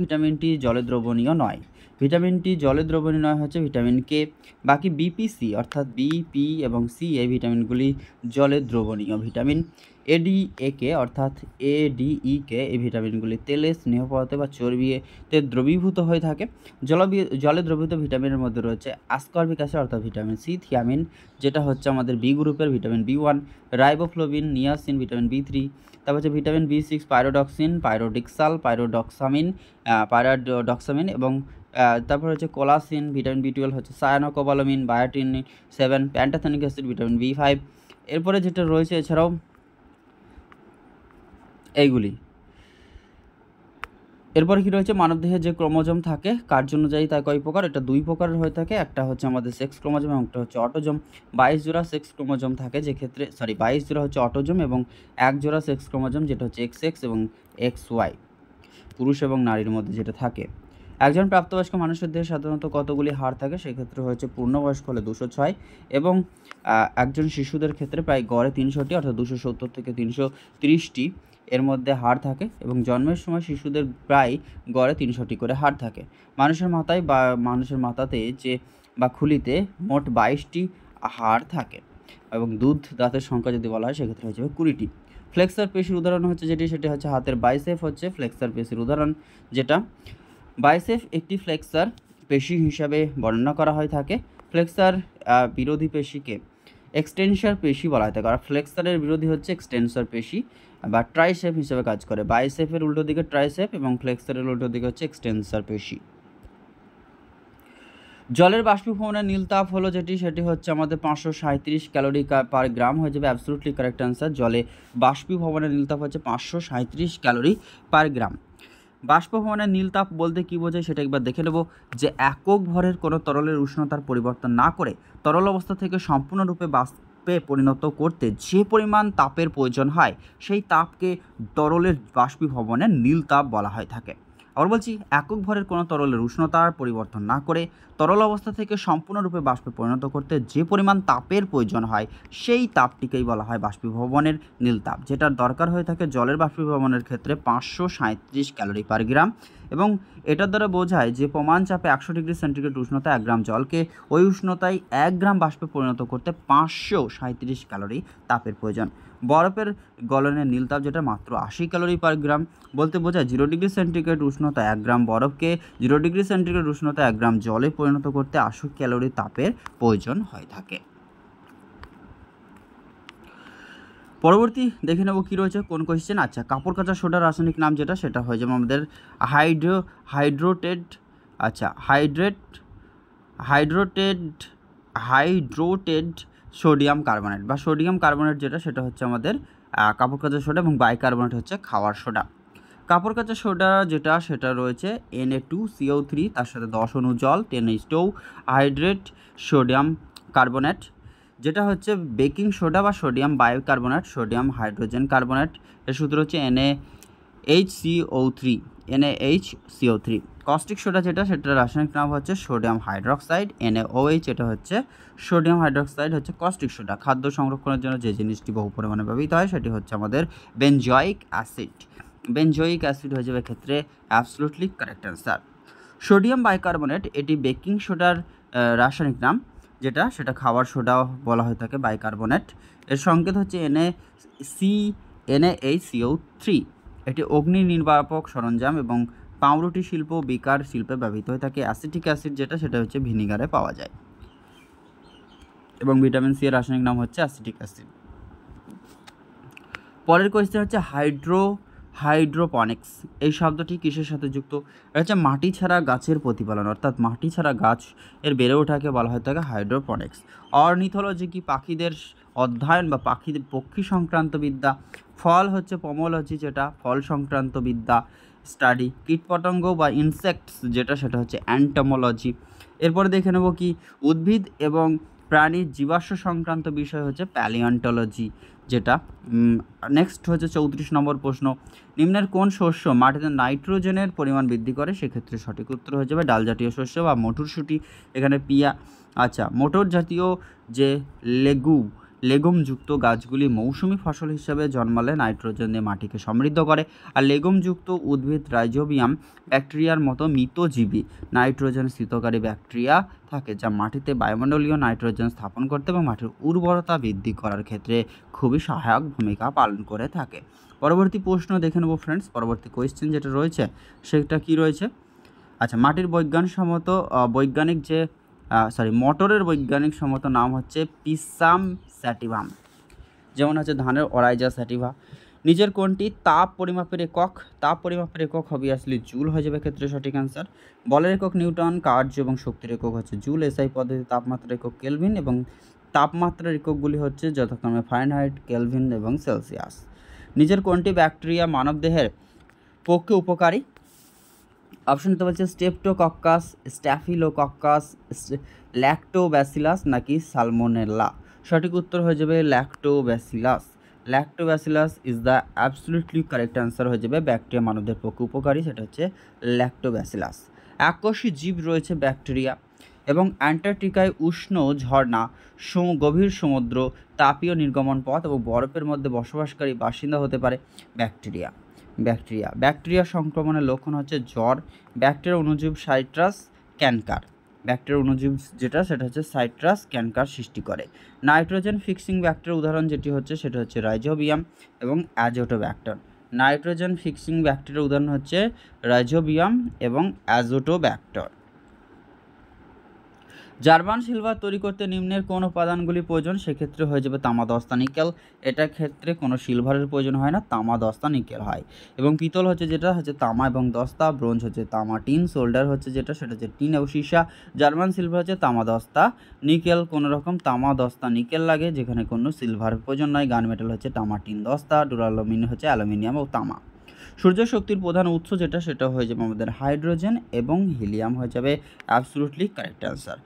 ভিটামিনটি জলে দ্রবণীয় নয়? ভিটামিনটি জলে দ্রবণীয় নয় হচ্ছে ভিটামিন কে। বাকি বিপিসি অর্থাৎ বি, এবং সি এই ভিটামিনগুলি জলে দ্রবণীয়। ভিটামিন এডিএকে অর্থাৎ এডিইকে এই ভিটামিনগুলি তেলে, স্নেহ পদার্থে বা চর্বিতে দ্রবীভূত হয়ে থাকে। জলে দ্রবীভূত ভিটামিনের মধ্যে রয়েছে অ্যাসকর্বিক অ্যাসিড অর্থাৎ ভিটামিন সি, থিয়ামিন যেটা হচ্ছে আমাদের বি গ্রুপের ভিটামিন বি1, রাইবোফ্লোবিন, নিয়াসিন, ভিটামিন বি3, তারপর হচ্ছে ভিটামিন বি6, পাইরোডক্সিন, পাইরোডক্সামিন এবং তারপর হচ্ছে কোলাসিন, ভিটামিন বি12 হচ্ছে সায়ানোকোবালামিন, বায়োটিন 7, প্যান্টাথেনিক অ্যাসিড, ভিটামিন বি5। এরপরে যেটা রয়েছে এছাড়াও এইগুলি। এরপরে কী রয়েছে, মানবদেহে যে ক্রোমোজোম থাকে কার্য অনুযায়ী তা কয় প্রকার? এটা 2 প্রকারের হয়ে থাকে। একটা হচ্ছে আমাদের সেক্স ক্রোমোজোম এবং একটা হচ্ছে অটোজোম। 22 জোড়া সেক্স ক্রোমোজোম থাকে, যে ক্ষেত্রে 22 জোড়া হচ্ছে অটোজোম এবং 1 জোড়া সেক্স ক্রোমোজোম যেটা হচ্ছে XX এবং XY, পুরুষ এবং নারীর মধ্যে যেটা থাকে। একজন প্রাপ্তবয়স্ক মানুষের দেহে সাধারণত কতগুলি হাড় থাকে? সেক্ষেত্রে হচ্ছে পূর্ণবয়স্ক হলে 206 এবং একজন শিশুদের ক্ষেত্রে প্রায় গড়ে 300টি অর্থাৎ 270 থেকে 330টি এর মধ্যে হাড় থাকে এবং জন্মের সময় শিশুদের প্রায় গড়ে 300টি করে হাড় থাকে। মানুষের মাথাতে বা খুলিতে মোট 22টি হাড় থাকে এবং দাঁতের সংখ্যা যদি বলা হয় সেক্ষেত্রে হচ্ছে 20টি। ফ্লেক্সার পেশির উদাহরণ হচ্ছে সেটি হচ্ছে হাতের বাইসেপ হচ্ছে ফ্লেক্সার পেশির উদাহরণ। যেটা বাইসেপ একটি ফ্লেক্সার পেশি হিসাবে বর্ণনা করা হয়ে থাকে। ফ্লেক্সার বিরোধী পেশিকে এক্সটেনসর পেশি বলা হয়ে থাকে, আর ফ্লেক্সারের বিরোধী হচ্ছে এক্সটেনসর পেশি বা ট্রাইসেপ হিসেবে কাজ করে। বাইসেপের উল্টো দিকে ট্রাইসেপ এবং ফ্লেক্সারের উল্টো দিকে হচ্ছে এক্সটেনসর পেশি। জলের বাষ্পীভবনের নীল তাপ হলো সেটি হচ্ছে আমাদের 537 ক্যালোরি পার গ্রাম হয়ে যাবে অ্যাবসলিউটলি কারেক্ট অ্যান্সার। জলে বাষ্পীভবনের নীল তাপ হচ্ছে 537 ক্যালোরি পার গ্রাম। বাষ্পভবনের নীল তাপ বলতে কী বোঝায় সেটা একবার দেখে নেব। যে একক ভরের কোনো তরলের উষ্ণতার পরিবর্তন না করে তরল অবস্থা থেকে সম্পূর্ণরূপে বাষ্পে পরিণত করতে যে পরিমাণ তাপের প্রয়োজন হয় সেই তাপকে তরলের বাষ্পীভবনের নীল তাপ বলা হয়ে থাকে। আবার বলছি, একক ভরের কোনো তরলের উষ্ণতার পরিবর্তন না করে তরল অবস্থা থেকে সম্পূর্ণরূপে বাষ্পে পরিণত করতে যে পরিমাণ তাপের প্রয়োজন হয় সেই তাপটিকেই বলা হয় বাষ্পীভবনের নীল তাপ, যেটার দরকার হয়ে থাকে জলের বাষ্পীভবনের ক্ষেত্রে 537 ক্যালোরি পার গ্রাম। এবং এটার দ্বারা বোঝায় যে প্রমাণ চাপে 100 ডিগ্রি সেন্টিগ্রেড উষ্ণতায় 1 গ্রাম জলকে ওই উষ্ণতায় 1 গ্রাম বাষ্পে পরিণত করতে 537 ক্যালোরি তাপের প্রয়োজন। বরফের গলনের নীল তাপ যেটা মাত্র 80 ক্যালোরি পার গ্রাম, বলতে বোঝায় 0 ডিগ্রি সেন্টিগ্রেড উষ্ণতা 1 গ্রাম বরফকে 0 ডিগ্রি সেন্টিগ্রেড উষ্ণতা 1 গ্রাম জলে পরিণত করতে 80 ক্যালোরি তাপের প্রয়োজন হয়ে থাকে। পরবর্তী দেখে নেব কী রয়েছে, কোন কোয়েশ্চেন। আচ্ছা, কাপড় কাচা সোডার রাসায়নিক নাম যেটা সেটা হয়ে যাবে আমাদের হাইড্রোটেড সোডিয়াম কার্বনেট বা সোডিয়াম কার্বনেট যেটা সেটা হচ্ছে আমাদের কাপড় কাচা সোডা এবং বাইকার্বনেট হচ্ছে খাওয়ার সোডা। কাপড় কাচা সোডা যেটা সেটা রয়েছে Na2CO3, তার সাথে 10 অণু জল, 10H2, হাইড্রেট সোডিয়াম কার্বনেট। যেটা হচ্ছে বেকিং সোডা বা sodium bicarbonate, sodium hydrogen carbonate, এর সূত্র হচ্ছে NaHCO3। কস্টিক সোডা যেটা সেটার রাসায়নিক নাম হচ্ছে সোডিয়াম হাইড্রক্সাইড, NaOH। এটা হচ্ছে সোডিয়াম হাইড্রক্সাইড হচ্ছে কস্টিক সোডা। খাদ্য সংরক্ষণের জন্য যে জিনিসটি বহু পরিমাণে ব্যবহৃত হয় সেটি হচ্ছে আমাদের বেনজোয়িক অ্যাসিড হয়ে যাবে ক্ষেত্রে absolutely correct answer. Sodium bicarbonate এটি বেকিং সোডার রাসায়নিক নাম, সেটা খাওয়ার সোডা বলা হয়ে থাকে বাইকার্বনেট। এর সংকেত হচ্ছে NaHCO3। এটি অগ্নি নির্বাপক সরঞ্জাম এবং পাউরুটি শিল্প বিকার শিল্পে ব্যবহৃত হয়ে থাকে। অ্যাসিটিক অ্যাসিড যেটা সেটা হচ্ছে ভিনিগারে পাওয়া যায় এবং ভিটামিন সি এর রাসায়নিক নাম হচ্ছে অ্যাসিটিক অ্যাসিড। পরের কোয়েশ্চেন হচ্ছে হাইড্রোপনিক্স এই শব্দটি কিসের সাথে যুক্ত? এটা হচ্ছে মাটি ছাড়া গাছের প্রতিপালন, অর্থাৎ মাটি ছাড়া গাছ এর বেড়ে ওঠাকে বলা হয়ে থাকে হাইড্রোপনিক্স। অর্নিথোলজি কি পাখিদের অধ্যয়ন বা পাখিদের পক্ষী সংক্রান্ত বিদ্যা। ফল হচ্ছে পমোলজি যেটা ফল সংক্রান্ত বিদ্যা স্টাডি। কীটপতঙ্গ বা ইনসেক্টস যেটা সেটা হচ্ছে অ্যান্টোমোলজি। এরপরে দেখে নেব কি উদ্ভিদ এবং প্রাণীর জীবাশ্ম সংক্রান্ত বিষয় হচ্ছে প্যালিওন্টোলজি যেটা। নেক্সট হচ্ছে 34 নম্বর প্রশ্ন, নিম্নের কোন শস্য মাটিতে নাইট্রোজেনের পরিমাণ বৃদ্ধি করে? সেক্ষেত্রে সঠিক উত্তর হয়ে যাবে ডাল জাতীয় শস্য বা মটরশুঁটি। এখানে মোটর জাতীয় যে লেগুমযুক্ত গাছগুলি মৌসুমি ফসল হিসাবে জন্মালে নাইট্রোজেন দিয়ে মাটিকে সমৃদ্ধ করে। আর লেগুমযুক্ত উদ্ভিদ রাইজোবিয়াম ব্যাকটেরিয়ার মতো মৃতজীবী নাইট্রোজেন স্থিতকারী ব্যাকটেরিয়া থাকে, যা মাটিতে বায়ুমণ্ডলীয় নাইট্রোজেন স্থাপন করতে এবং মাটির উর্বরতা বৃদ্ধি করার ক্ষেত্রে খুবই সহায়ক ভূমিকা পালন করে থাকে। পরবর্তী প্রশ্ন দেখে নেব ফ্রেন্ডস। পরবর্তী কোয়েশ্চেন যেটা রয়েছে সেটা কি রয়েছে? মাটির মটরের বৈজ্ঞানিক সম্মত নাম হচ্ছে পিসাম স্যাটিভাম, যেমন হচ্ছে ধানের অরাইজা স্যাটিভা। নিজের কোনটি তাপ পরিমাপের একক? তাপ পরিমাপের একক অবভিয়াসলি জুল হয়ে যাবে ক্ষেত্রে সঠিক অ্যান্সার। বলের একক নিউটন, কার্য এবং শক্তির একক হচ্ছে জুল। এসআই পদ্ধতি তাপমাত্রার একক কেলভিন এবং তাপমাত্রার এককগুলি হচ্ছে যথাক্রমে ফারেনহাইট, কেলভিন এবং সেলসিয়াস। নিজের কোনটি ব্যাকটেরিয়া মানবদেহের পক্ষে উপকারী? অপশন তো বলছে স্টেপটোকক্কাস, স্ট্যাফিলোকক্কাস, ল্যাক্টোব্যাসিলাস নাকি সালমোনেলা। সঠিক উত্তর হয়ে যাবে Lactobacillus. Lactobacillus is the absolutely correct answer হয়ে যাবে। ব্যাকটেরিয়া মানবদের পক্ষে উপকারী, সেটা হচ্ছে ল্যাক্টোব্যাসিলাস। এককোষী জীব রয়েছে ব্যাকটেরিয়া এবং অ্যান্টার্কটিকায় উষ্ণ ঝর্ণা, গভীর সমুদ্র, তাপীয় নির্গমন পথ এবং বরফের মধ্যে বসবাসকারী বাসিন্দা হতে পারে ব্যাকটেরিয়া সংক্রমণের লক্ষণ হচ্ছে জ্বর। ব্যাকটেরিয়া অণুজীব সাইট্রাস ক্যানকার। ব্যাকটেরিয়া অণুজীব যেটা সেটা হচ্ছে সাইট্রাস ক্যানকার সৃষ্টি করে। নাইট্রোজেন ফিক্সিং ব্যাকটেরিয়ার উদাহরণ যেটি হচ্ছে সেটা হচ্ছে রাইজোবিয়াম এবং অ্যাজোটোব্যাক্টর। নাইট্রোজেন ফিক্সিং ব্যাকটেরিয়ার উদাহরণ হচ্ছে রাইজোবিয়াম এবং অ্যাজোটোব্যাক্টর। জার্মান সিলভার তৈরি করতে নিম্নের কোন উপাদানগুলি প্রয়োজন? সেক্ষেত্রে হয়ে যাবে তামা, দস্তা, নিকেল। এটার ক্ষেত্রে কোনো সিলভারের প্রয়োজন হয় না, তামা, দস্তা, নিকেল হয়। এবং পিতল হচ্ছে যেটা হচ্ছে তামা এবং দস্তা। ব্রোঞ্জ হচ্ছে তামা, টিন। সোল্ডার হচ্ছে যেটা সেটা হচ্ছে টিন এবং সীসা। জার্মান সিলভার হচ্ছে তামা, দস্তা, নিকেল। কোনো রকম তামা, দস্তা, নিকেল লাগে, যেখানে কোনো সিলভারের প্রয়োজন নয়। গান মেটাল হচ্ছে তামা, টিন, দস্তা। ডুরালুমিন হচ্ছে অ্যালুমিনিয়াম ও তামা। সূর্য শক্তির প্রধান উৎস যেটা সেটা হয়ে যাবে আমাদের হাইড্রোজেন এবং হিলিয়াম হয়ে যাবে অ্যাবসলিউটলি কারেক্ট অ্যান্সার।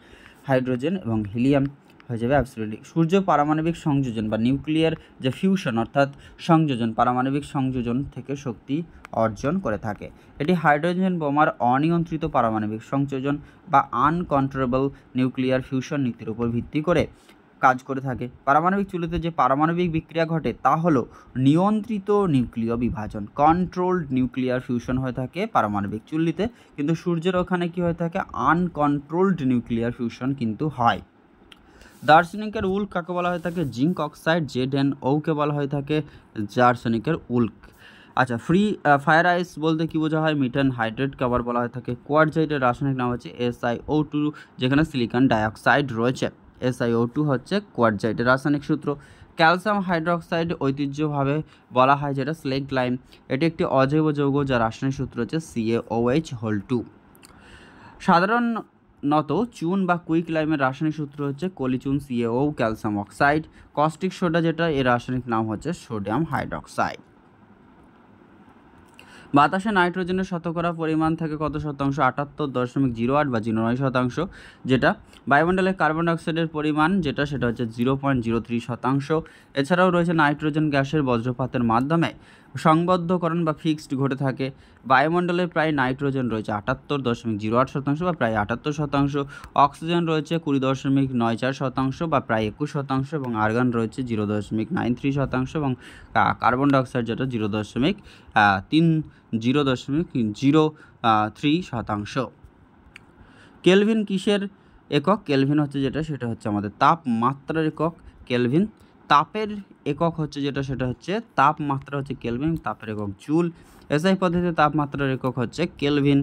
হাইড্রোজেন এবং হিলিয়াম হয়ে যাবে অ্যাবসলিউটলি। সূর্য পারমাণবিক সংযোজন বা নিউক্লিয়ার যে ফিউশন অর্থাৎ সংযোজন, পারমাণবিক সংযোজন থেকে শক্তি অর্জন করে থাকে। এটি হাইড্রোজেন বোমার অনিয়ন্ত্রিত পারমাণবিক সংযোজন বা আনকন্ট্রোলেবল নিউক্লিয়ার ফিউশন নীতির উপর ভিত্তি করে কাজ করে থাকে। পারমাণবিক চুল্লিতে যে পারমাণবিক বিক্রিয়া ঘটে তা হলো নিয়ন্ত্রিত নিউক্লিয় বিভাজন, কন্ট্রোলড নিউক্লিয়ার ফিউশন হয়ে থাকে পারমাণবিক চুল্লিতে, কিন্তু সূর্যের ওখানে কি হয়ে থাকে? আনকন্ট্রোলড নিউক্লিয়ার ফিউশন কিন্তু হয়। দার্শনিকের উল্ক কাকে বলা হয়ে থাকে? Zinc oxide. ZnO-কে বলা হয়ে থাকে দার্শনিকের উল্ক। ফায়ার আইস বলতে কি বোঝা হয়? মিথেন হাইড্রেটকে আবার বলা হয়ে থাকে কোয়ার্টজাইটের রাসায়নিক নাম হচ্ছে SiO2, যেখানে সিলিকন ডাইঅক্সাইড রয়েছে। SiO2 হচ্ছে কোয়ার্টজাইটের রাসায়নিক সূত্র। ক্যালসিয়াম হাইড্রোক্সাইড ঐতিহ্যভাবে বলা হয় যেটা স্লেগ লাইম। এটি একটি অজৈব যৌগ যার রাসায়নিক সূত্র হচ্ছে CaOH2। সাধারণত চুন বা কুইক লাইমের রাসায়নিক সূত্র হচ্ছে কলিচুন, CaO, calcium oxide. Caustic soda যেটা এর রাসায়নিক নাম হচ্ছে সোডিয়াম হাইড্রোক্সাইড। বাতাসে নাইট্রোজেনের শতকরা পরিমাণ থাকে কত শতাংশ? 78.08 বা 09%, যেটা বায়ুমণ্ডলে কার্বন ডাইঅক্সাইডের পরিমাণ যেটা সেটা হচ্ছে 0.03%। এছাড়াও রয়েছে নাইট্রোজেন গ্যাসের বজ্রপাতের মাধ্যমে সংবদ্ধকরণ বা ফিক্সড ঘটে থাকে। বায়ুমণ্ডলে প্রায় নাইট্রোজেন রয়েছে 78.08% বা প্রায় 78%। অক্সিজেন রয়েছে 20.94% বা প্রায় 21% এবং আর্গন রয়েছে 0.93% এবং কার্বন ডাইঅক্সাইড যেটা 0.03%। কেলভিন কিসের একক? কেলভিন হচ্ছে যেটা সেটা হচ্ছে আমাদের তাপমাত্রার একক। কেলভিন তাপের একক হচ্ছে যেটা সেটা হচ্ছে তাপমাত্রা হচ্ছে কেলভিন, তাপের একক জুল। এসআই পদ্ধতিতে তাপমাত্রার একক হচ্ছে কেলভিন।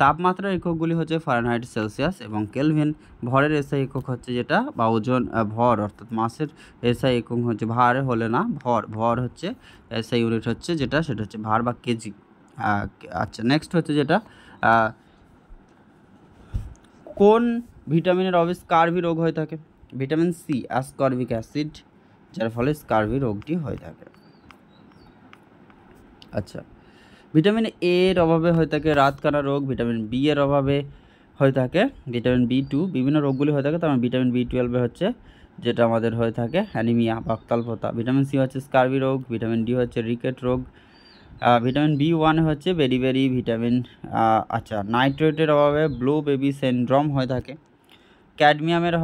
তাপমাত্রার এককগুলি হচ্ছে ফারেনহাইট, সেলসিয়াস এবং কেলভিন। ভরের এসআই একক হচ্ছে যেটা বা ওজন ভর অর্থাৎ মাসের এসআই একক হচ্ছে ভার হলে না ভর হচ্ছে এসআই ইউনিট হচ্ছে যেটা সেটা হচ্ছে ভার বা কেজি। আচ্ছা, নেক্সট হচ্ছে যেটা কোন ভিটামিনের অভাবে স্কারভি রোগ হয়ে থাকে? ভিটামিন সি, অ্যাসকর্বিক অ্যাসিড, যার ফলে স্কারভি রোগটি হয়ে থাকে। আচ্ছা, ভিটামিন এ এর অভাবে হয়ে থাকে রাতকানা রোগ। ভিটামিন বি এর অভাবে হয়ে থাকে ভিটামিন B2। বিভিন্ন রোগগুলি হয়ে থাকে, তার ভিটামিন B12 হচ্ছে যেটা আমাদের হয়ে থাকে অ্যানিমিয়া বা অক্তাল্পতা। ভিটামিন সি হচ্ছে স্কারভি রোগ। ভিটামিন ডি হচ্ছে রিকেট রোগ। ভিটামিন B1 হচ্ছে বেরি ভিটামিন। আচ্ছা, নাইট্রেটের অভাবে ব্লু বেবি সিনড্রোম হয়ে থাকে। ক্যাডমিয়ামের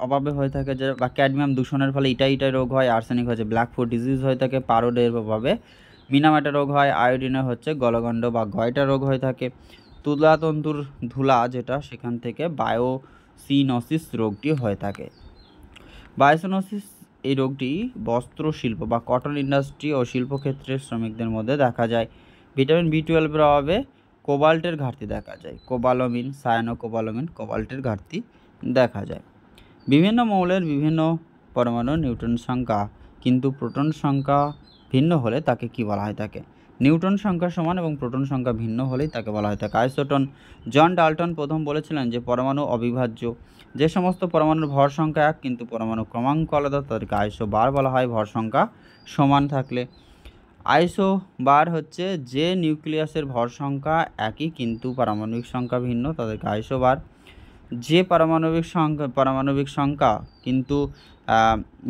অভাবে হয়ে থাকে যে বা ক্যাডমিয়াম দূষণের ফলে ইটাই রোগ হয়। আর্সেনিক হচ্ছে ব্ল্যাক ফুট ডিজিজ হয়ে থাকে। পারোডের অভাবে মিনামাটা রোগ হয়। আয়োডিনে হচ্ছে গলগণ্ড বা গয়টা রোগ হয়ে থাকে। তুলাতন্তুর ধুলা যেটা সেখান থেকে বায়োসিনোসিস রোগটি হয়ে থাকে। বায়োসিনোসিস এই রোগটি বস্ত্র শিল্প বা কটন ইন্ডাস্ট্রি ও শিল্পক্ষেত্রের শ্রমিকদের মধ্যে দেখা যায়। ভিটামিন B12 এর অভাবে কোবাল্টের ঘাটতি দেখা যায়। কোবালামিন, সায়ানোকোবালামিন, কোবাল্টের ঘাটতি দেখা যায়। বিভিন্ন মৌলের বিভিন্ন পরমাণুর নিউট্রন সংখ্যা কিন্তু প্রোটন সংখ্যা ভিন্ন হলে তাকে কি বলা হয় থাকে? নিউট্রন সংখ্যা সমান এবং প্রোটন সংখ্যা ভিন্ন হলেই তাকে বলা হয় থাকে আইসোটোন। জন ডাল্টন প্রথম বলেছিলেন যে পরমাণু অবিভাজ্য। যে সমস্ত পরমাণুর ভর সংখ্যা এক কিন্তু পরমাণু ক্রমাঙ্ক আলাদা তাদেরকে আইসোবার বলা হয়, ভর সংখ্যা সমান থাকলে। আইসোবার হচ্ছে যে নিউক্লিয়াসের ভর সংখ্যা একই কিন্তু পারমাণবিক সংখ্যা ভিন্ন তাদেরকে আইসোবার। যে পারমাণবিক সংখ্যা কিন্তু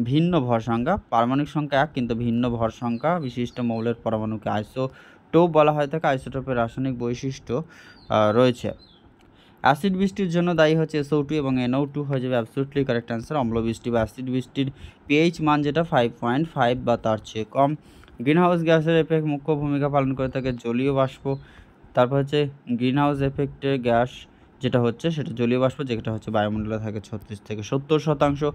ভিন্ন ভর সংখ্যা, পারমাণবিক সংখ্যা এক কিন্তু ভিন্ন ভর সংখ্যা বিশিষ্ট মৌলের পরমাণুকে আইসোটোপ বলা হয় থাকে। আইসোটোপের রাসায়নিক বৈশিষ্ট্য রয়েছে। অ্যাসিড বৃষ্টির জন্য দায়ী হচ্ছে SO2 এবং NO2 হয়ে যাবে অ্যাবসলিউটলি কারেক্ট অ্যান্সার। অম্ল বৃষ্টি বা অ্যাসিড বৃষ্টির pH মান যেটা 5.5 বা তার চেয়ে কম। গ্রিনহাউস গ্যাসের এফেক্ট মুখ্য ভূমিকা পালন করে থাকে জলীয় বাষ্প। তারপর হচ্ছে গ্রিনহাউস এফেক্টের গ্যাস যেটা হচ্ছে সেটা জলীয় বাষ্প, যেটা হচ্ছে বায়ুমণ্ডলে থাকে 36 থেকে 70%,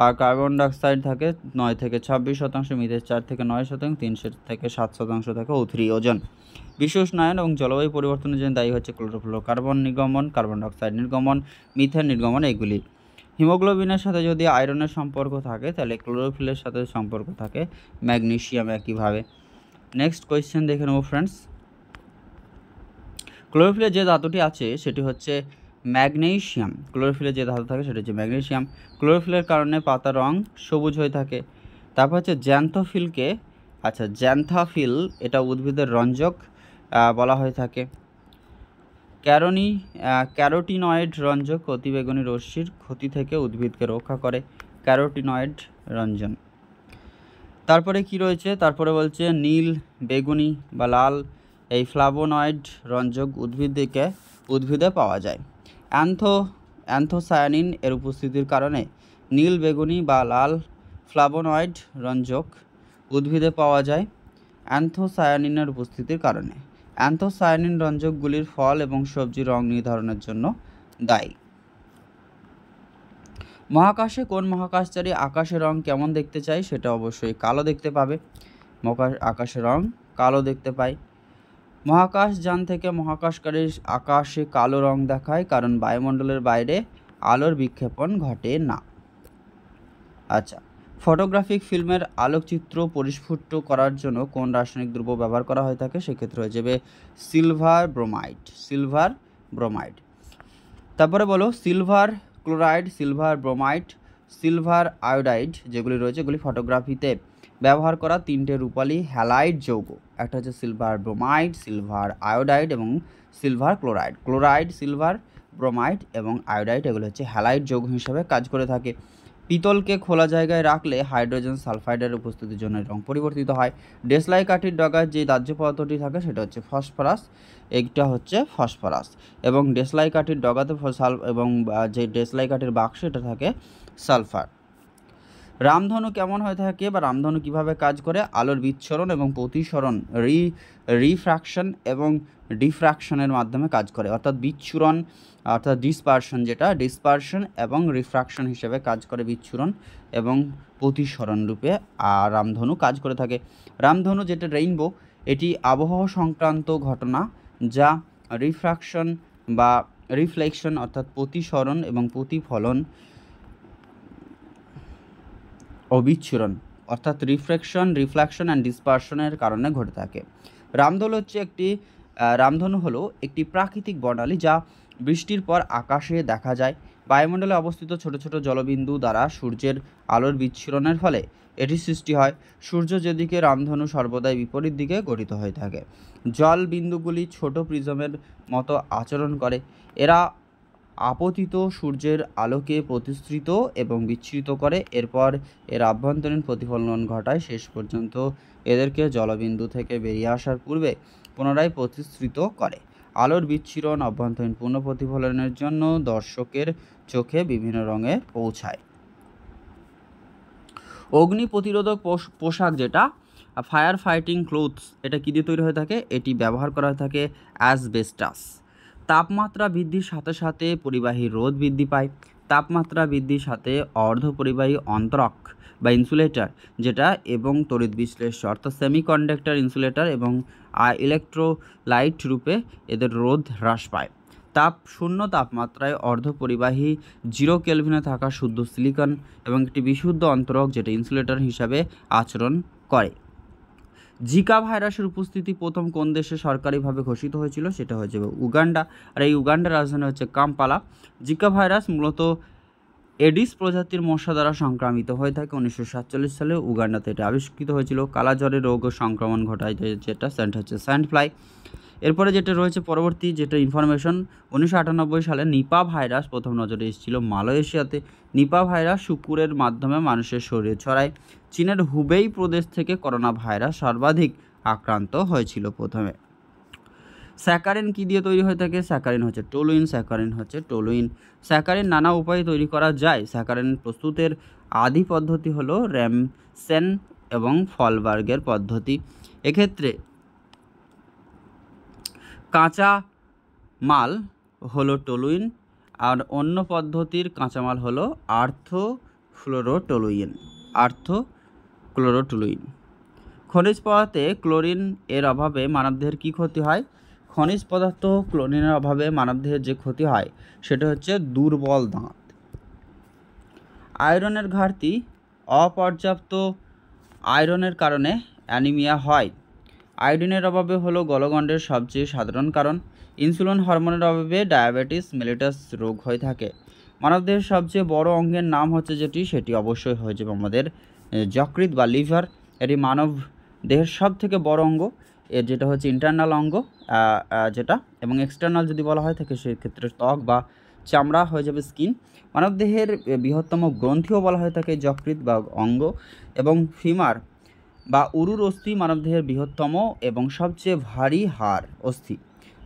আর কার্বন ডাইঅক্সাইড থাকে 9 থেকে 26%, মিথেন 4 থেকে 9%, 3 থেকে 7% থাকে O3 ওজন। বিশ্ব উষ্ণায়ন এবং জলবায়ু পরিবর্তনের জন্য দায়ী হচ্ছে ক্লোরোফ্লোরোকার্বন নির্গমন, কার্বন ডাইঅক্সাইড নির্গমন, মিথেন নির্গমন এগুলি। হিমোগ্লোবিনের সাথে যদি আয়রনের সম্পর্ক থাকে তাহলে ক্লোরোফিলের সাথে সম্পর্ক থাকে ম্যাগনেসিয়াম একইভাবে। নেক্সট কোয়েশ্চেন দেখে নেব ফ্রেন্ডস। ক্লোরোফিলে যে ধাতুটি আছে সেটি হচ্ছে ম্যাগনেসিয়াম। ক্লোরোফিলে যে ধাতু থাকে সেটি হচ্ছে ম্যাগনেসিয়াম। ক্লোরোফিলের কারণে পাতার রং সবুজ হয়ে থাকে। তারপর হচ্ছে জ্যান্থোফিলকে, আচ্ছা জ্যান্থাফিল এটা উদ্ভিদের রঞ্জক বলা হয়ে থাকে। ক্যারোটিনয়েড রঞ্জক অতিবেগুনি রশ্মির ক্ষতি থেকে উদ্ভিদকে রক্ষা করে। ক্যারোটিনয়েড রঞ্জন। তারপরে কি রয়েছে? তারপরে বলছে নীল, বেগুনি বা লাল এই ফ্লাভোনয়েড রঞ্জক উদ্ভিদে পাওয়া যায়। অ্যান্থোসায়ানিন এর উপস্থিতির কারণে নীল, বেগুনি বা লাল ফ্লাভোনয়েড রঞ্জক উদ্ভিদে পাওয়া যায় অ্যান্থোসায়ানিনের উপস্থিতির কারণে। অ্যান্থোসায়ানিন রঞ্জকগুলির ফল এবং সবজি রং নির্ধারণের জন্য দায়ী। মহাকাশে কোন মহাকাশচারী আকাশের রং কেমন দেখতে চায়? সেটা অবশ্যই কালো দেখতে পাবে। আকাশের রং কালো দেখতে পায়। মহাকাশযান থেকে মহাকাশকারী আকাশে কালো রং দেখায় কারণ বায়ুমণ্ডলের বাইরে আলোর বিক্ষেপণ ঘটে না। আচ্ছা, ফটোগ্রাফিক ফিল্মের আলোকচিত্র পরিস্ফুট করার জন্য কোন রাসায়নিক দ্রব্য ব্যবহার করা হয়ে থাকে? সেক্ষেত্রে হয়ে যাবে সিলভার ব্রোমাইড। তারপরে বলো silver chloride, silver bromide, silver iodide যেগুলি রয়েছে এগুলি ফটোগ্রাফিতে ব্যবহার করা তিনটে রূপালী হ্যালাইড যৌগ। একটা হচ্ছে সিলভার ব্রোমাইড, সিলভার আয়োডাইড এবং silver chloride. Chloride, silver bromide এবং আয়োডাইড এগুলো হচ্ছে হ্যালাইড যৌগ হিসেবে কাজ করে থাকে। পিতলকে খোলা জায়গায় রাখলে হাইড্রোজেন সালফাইডের উপস্থিতির জন্য রং পরিবর্তিত হয়। দেশলাই কাঠির ডগায় যে দাহ্য পদার্থটি থাকে সেটা হচ্ছে ফসফরাস। এইটা হচ্ছে ফসফরাস এবং দেশলাই কাঠির ডগাতে এবং যে দেশলাই কাঠির বাক্স এটা থাকে সালফার। রামধনু কেমন হয়ে থাকে বা রামধনু কিভাবে কাজ করে? আলোর বিচ্ছুরণ এবং প্রতিসরণ রিফ্র্যাকশন এবং ডিফ্র্যাকশনের মাধ্যমে কাজ করে, অর্থাৎ বিচ্ছুরণ অর্থাৎ ডিসপারশন এবং রিফ্র্যাকশন হিসেবে কাজ করে বিচ্ছুরণ এবং প্রতিসরণ রূপে রামধনু কাজ করে থাকে। রামধনু যেটা রেইনবো, এটি আবহাওয়া সংক্রান্ত ঘটনা যা রিফ্র্যাকশন বা রিফ্লেকশন অর্থাৎ প্রতিসরণ এবং প্রতিফলন ও বিচ্ছুরণ অর্থাৎ রিফ্লেকশন অ্যান্ড ডিসপারশনের কারণে ঘটে থাকে। রামধনু হলো একটি প্রাকৃতিক বর্ণালী যা বৃষ্টির পর আকাশে দেখা যায়। বায়ুমণ্ডলে অবস্থিত ছোট ছোট জলবিন্দু দ্বারা সূর্যের আলোর বিচ্ছুরণের ফলে এটি সৃষ্টি হয়। সূর্য যেদিকে, রামধনু সর্বদাই বিপরীত দিকে গঠিত হয়ে থাকে। জল বিন্দুগুলি ছোট প্রিজমের মতো আচরণ করে। এরা আপতিত সূর্যের আলোকে প্রতিসৃত এবং বিচ্ছুরিত করে, এরপর এর আভ্যন্তরীণ প্রতিফলন ঘটায়। শেষ পর্যন্ত এদেরকে জলবিন্দু থেকে বেরিয়ে আসার পূর্বে পুনরায় প্রতিসৃত করে। আলোর বিচ্ছুরণ অভ্যন্তরীণ পূর্ণ প্রতিফলনের জন্য দর্শকের চোখে বিভিন্ন রঙে পৌঁছায়। অগ্নি প্রতিরোধক পোশাক যেটা ফায়ার ফাইটিং ক্লোথস, এটা কী দিয়ে তৈরি হয়ে থাকে? এটি ব্যবহার করা হয়ে থাকে অ্যাসবেস্টাস। তাপমাত্রা বৃদ্ধির সাথে সাথে পরিবাহী রোধ বৃদ্ধি পায়। তাপমাত্রা বৃদ্ধির সাথে অর্ধপরিবাহী অন্তরক বা ইনসুলেটর যেটা এবং তড়িৎ বিশ্লেষ্য অর্থাৎ সেমিকন্ডাক্টর ইনসুলেটর এবং ইলেকট্রোলাইট রূপে এদের রোধ হ্রাস পায়। শূন্য তাপমাত্রায় অর্ধপরিবাহী 0 কেলভিনে থাকা শুদ্ধ সিলিকন এবং একটি বিশুদ্ধ অন্তরক যেটা ইনসুলেটর হিসাবে আচরণ করে। জিকা ভাইরাসের উপস্থিতি প্রথম কোন দেশে সরকারিভাবে ঘোষিত হয়েছিল? সেটা হচ্ছে উগান্ডা, আর এই উগান্ডার রাজধানী হচ্ছে কাম্পালা। জিকা ভাইরাস মূলত এডিস প্রজাতির মশা দ্বারা সংক্রামিত হয়ে থাকে। 1947 সালে উগান্ডাতে এটা আবিষ্কৃত হয়েছিল। কালাজ্বরের রোগ ও সংক্রমণ ঘটায় যেটা হচ্ছে স্যান্ড ফ্লাই। এরপরে যেটা রয়েছে পরবর্তী যেটা ইনফরমেশন, 1998 সালে নিপা ভাইরাস প্রথম নজরে এসেছিল মালয়েশিয়াতে। নিপা ভাইরাস শুকুরের মাধ্যমে মানুষের শরীরে ছড়ায়। চীনের হুবেই প্রদেশ থেকে করোনা ভাইরাস সর্বাধিক আক্রান্ত হয়েছিল প্রথমে। স্যাকারিন কী দিয়ে তৈরি হয়ে থাকে? স্যাকারিন হচ্ছে স্যাকারিন নানা উপায়ে তৈরি করা যায়। স্যাকারিন প্রস্তুতের আদি পদ্ধতি হলো র্যামসেন এবং ফলবার্গের পদ্ধতি। এক্ষেত্রে কাঁচা মাল হলো টলুইন, আর অন্য পদ্ধতির কাঁচামাল হলো আর্থোক্লোরোটলুইন। খনিজ পদার্থে ক্লোরিন এর অভাবে মানবদেহের কী ক্ষতি হয়? খনিজ পদার্থ ক্লোরিনের অভাবে মানবদেহের যে ক্ষতি হয় সেটা হচ্ছে দুর্বল দাঁত। আয়রনের ঘাটতি, অপর্যাপ্ত আয়রনের কারণে অ্যানিমিয়া হয়। আয়োডিনের অভাবে হলো গলগণ্ডের সবচেয়ে সাধারণ কারণ। ইনসুলিন হরমোনের অভাবে ডায়াবেটিস মেলিটাস রোগ হয়ে থাকে। মানবদেহের সবচেয়ে বড় অঙ্গের নাম হচ্ছে সেটি অবশ্যই হয়ে যাবে আমাদের যকৃৎ বা লিভার। এটি মানব দেহের সব থেকে বড় অঙ্গ, এর যেটা হচ্ছে ইন্টারনাল অঙ্গ যেটা, এবং এক্সটার্নাল যদি বলা হয় থাকে সেক্ষেত্রে ত্বক বা চামড়া হয়ে যাবে স্কিন। মানবদেহের বৃহত্তম গ্রন্থিও বলা হয়ে থাকে যকৃৎ বা অঙ্গ, এবং ফিমার বা উরুর অস্থি মানবদেহের বৃহত্তম এবং সবচেয়ে ভারী হাড় অস্থি।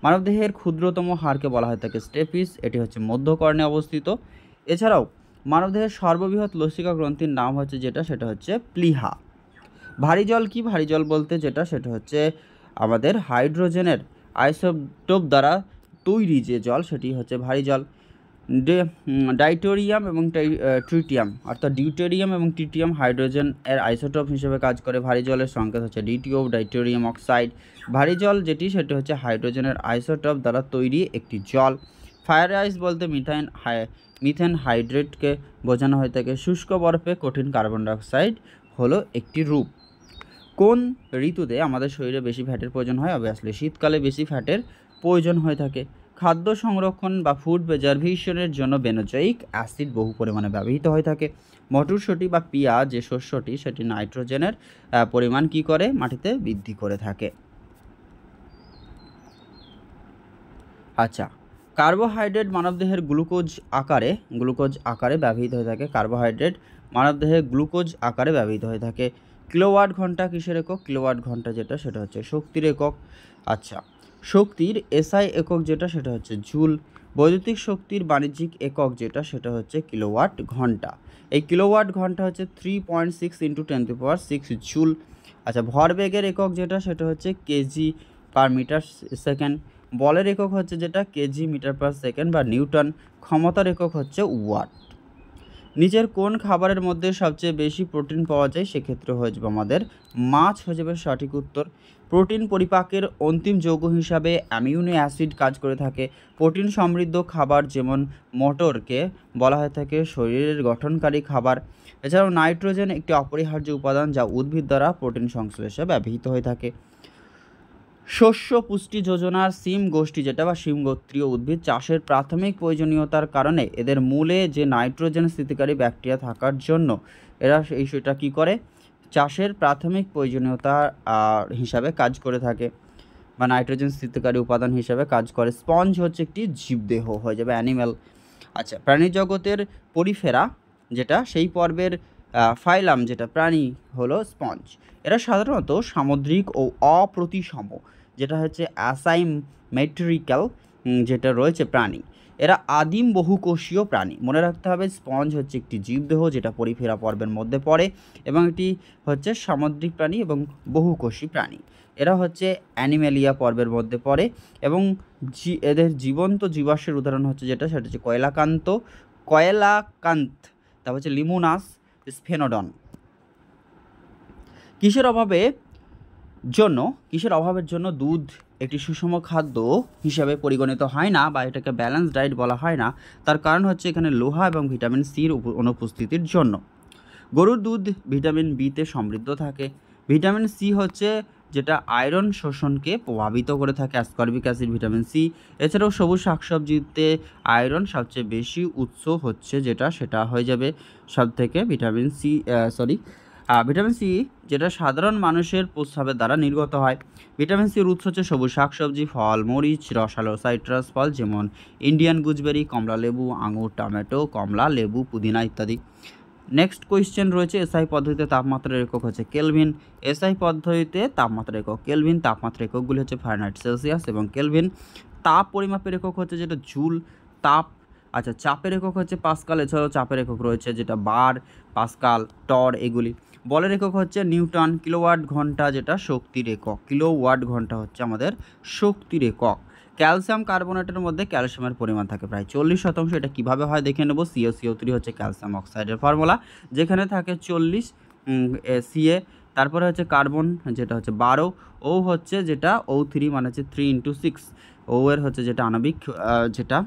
মানবদেহের ক্ষুদ্রতম হাড়কে বলা হয় থাকে স্টেপিস, এটি হচ্ছে মধ্যকর্ণে অবস্থিত। এছাড়াও মানবদেহের সর্ববৃহৎ লসিকা গ্রন্থির নাম হচ্ছে সেটা হচ্ছে প্লিহা। ভারী জল কি? ভারী জল বলতে সেটা হচ্ছে আমাদের হাইড্রোজেনের আইসোটোপ দ্বারা তৈরি যে জল সেটি হচ্ছে ভারী জল। ডাইটোরিয়াম এবং ট্রিটিয়াম অর্থাৎ ডিউটেরিয়াম এবং ট্রিটিয়াম হাইড্রোজেন এর আইসোটোপ হিসেবে কাজ করে। ভারী জলের সংকেত হচ্ছে ডিটিও, ডাইটোরিয়াম অক্সাইড। ভারী জল সেটি হচ্ছে হাইড্রোজেনের আইসোটোপ দ্বারা তৈরি একটি জল। ফায়ার আইস বলতে মিথেন হাইড্রেটকে বোঝানো হয়ে থাকে। শুষ্ক বরফে কঠিন কার্বন ডাইঅক্সাইড হলো একটি রূপ। কোন ঋতুতে আমাদের শরীরে বেশি ফ্যাটের প্রয়োজন হয়? অবভিয়াসলি শীতকালে বেশি ফ্যাটের প্রয়োজন হয়ে থাকে। খাদ্য সংরক্ষণ বা ফুড প্রিজারভেশনের জন্য বেনজোইক অ্যাসিড বহু পরিমাণে ব্যবহৃত হয়ে থাকে। মটরশুঁটি বা পিয়া যে শস্যটি সেটি নাইট্রোজেনের পরিমাণ কী করে? মাটিতে বৃদ্ধি করে থাকে। আচ্ছা, কার্বোহাইড্রেট মানবদেহের গ্লুকোজ আকারে ব্যবহৃত হয়ে থাকে। কার্বোহাইড্রেট মানবদেহে গ্লুকোজ আকারে ব্যবহৃত হয়ে থাকে। কিলোওয়াট ঘন্টা কিসের একক? কিলোওয়াট ঘন্টা সেটা হচ্ছে শক্তির একক। আচ্ছা, শক্তির এসআই একক সেটা হচ্ছে জুল। বৈদ্যুতিক শক্তির বাণিজ্যিক একক যেটা সেটা হচ্ছে কিলোওয়াট ঘন্টা। এই কিলোওয়াট ঘন্টা হচ্ছে 3.6 × 10⁶ জুল। আচ্ছা, ভরবেগের একক যেটা সেটা হচ্ছে কেজি পার মিটার সেকেন্ড। বলের একক হচ্ছে যেটা কেজি মিটার পার সেকেন্ড বা নিউটন। ক্ষমতার একক হচ্ছে ওয়াট। নিচের কোন খাবারের মধ্যে সবচেয়ে বেশি প্রোটিন পাওয়া যায়? সেক্ষেত্রে হয়ে যাবে আমাদের মাছ হয়ে যাবে সঠিক উত্তর। প্রোটিন পরিপাকের অন্তিম যৌগ হিসাবে অ্যামিনো অ্যাসিড কাজ করে থাকে। প্রোটিন সমৃদ্ধ খাবার যেমন মটরকে বলা হয়ে থাকে শরীরের গঠনকারী খাবার। এছাড়াও নাইট্রোজেন একটি অপরিহার্য উপাদান যা উদ্ভিদ দ্বারা প্রোটিন সংশ্লেষে ব্যবহৃত হয়ে থাকে। শস্য পুষ্টি যোজনার সিম গোষ্ঠী যেটা বা সিম গোত্রীয় উদ্ভিদ চাষের প্রাথমিক প্রয়োজনীয়তার কারণে এদের মূলে যে নাইট্রোজেন স্থিতিকারী ব্যাকটেরিয়া থাকার জন্য এরা সেটা কী করে, চাষের প্রাথমিক প্রয়োজনীয়তা হিসাবে কাজ করে থাকে বা নাইট্রোজেন স্থিতিকারী উপাদান হিসাবে কাজ করে। স্পঞ্জ হচ্ছে একটি জীবদেহ, হয়ে যাবে অ্যানিম্যাল। আচ্ছা, প্রাণী জগতের পরিফেরা যেটা সেই পর্বের ফাইলাম যেটা প্রাণী হলো স্পঞ্জ। এরা সাধারণত সামুদ্রিক ও অপ্রতিসম যেটা হচ্ছে অ্যাসাইমেট্রিক্যাল যেটা রয়েছে প্রাণী। এরা আদিম বহুকোষীয় প্রাণী। মনে রাখতে হবে স্পঞ্জ হচ্ছে একটি জীবদেহ যেটা পরিফেরা পর্বের মধ্যে পড়ে এবং এটি হচ্ছে সামুদ্রিক প্রাণী এবং বহুকোষী প্রাণী। এরা হচ্ছে অ্যানিমেলিয়া পর্বের মধ্যে পড়ে এবং এদের জীবন্ত জীবাশ্মের উদাহরণ হচ্ছে যেটা সেটা হচ্ছে কয়লাকান্ত, তারপর হচ্ছে লিমোনাস স্ফেনোডন। কিসের অভাবের জন্য দুধ একটি সুষম খাদ্য হিসাবে পরিগণিত হয় না বা এটাকে ব্যালেন্স ডায়েট বলা হয় না? তার কারণ হচ্ছে এখানে লোহা এবং ভিটামিন সির অনুপস্থিতির জন্য। গরুর দুধ ভিটামিন বিতে সমৃদ্ধ থাকে। ভিটামিন সি হচ্ছে যেটা আয়রন শোষণকে প্রভাবিত করে থাকে, অ্যাসকর্বিক অ্যাসিড ভিটামিন সি। এছাড়াও সবুজ শাকসবজিতে আয়রন সবচেয়ে বেশি উৎস হচ্ছে যেটা সেটা হয়ে যাবে সব থেকে ভিটামিন সি ভিটামিন সি যেটা সাধারণ মানুষের প্রস্রাবের দ্বারা নির্গত হয়। ভিটামিন সির উৎস হচ্ছে সবুজ শাকসবজি, ফল, মরিচ, রসালো সাইট্রাস ফল যেমন ইন্ডিয়ান গুজবেরি, কমলা লেবু, আঙুর, টমেটো, কমলা লেবু, পুদিনা ইত্যাদি। নেক্সট কোয়েশ্চেন রয়েছে এসআই পদ্ধতিতে তাপমাত্রার একক হচ্ছে কেলভিন। এসআই পদ্ধতিতে তাপমাত্রার একক কেলভিন। তাপমাত্রার এককগুলি হচ্ছে ফারেনহাইট, সেলসিয়াস এবং কেলভিন। তাপ পরিমাপের একক হচ্ছে যেটা জুল। তাপ আচ্ছা, চাপের একক হচ্ছে পাস্কাল। এছাড়াও চাপের একক রয়েছে যেটা বার, পাস্কাল, টর এগুলি। বলের একক হচ্ছে নিউটন। কিলোওয়াট ঘন্টা যেটা শক্তির একক। কিলোওয়াট ঘন্টা হচ্ছে আমাদের শক্তির একক। ক্যালসিয়াম কার্বনেটের মধ্যে ক্যালসিয়ামের পরিমাণ থাকে প্রায় 40%। এটা কীভাবে হয় দেখে নেব। CO3 হচ্ছে ক্যালসিয়াম অক্সাইডের ফর্মুলা, যেখানে থাকে 40 Ca। তারপরে হচ্ছে কার্বন যেটা হচ্ছে 12, ও হচ্ছে যেটা O3 মানে হচ্ছে 3 × 6। ও এর হচ্ছে যেটা আণবিক যেটা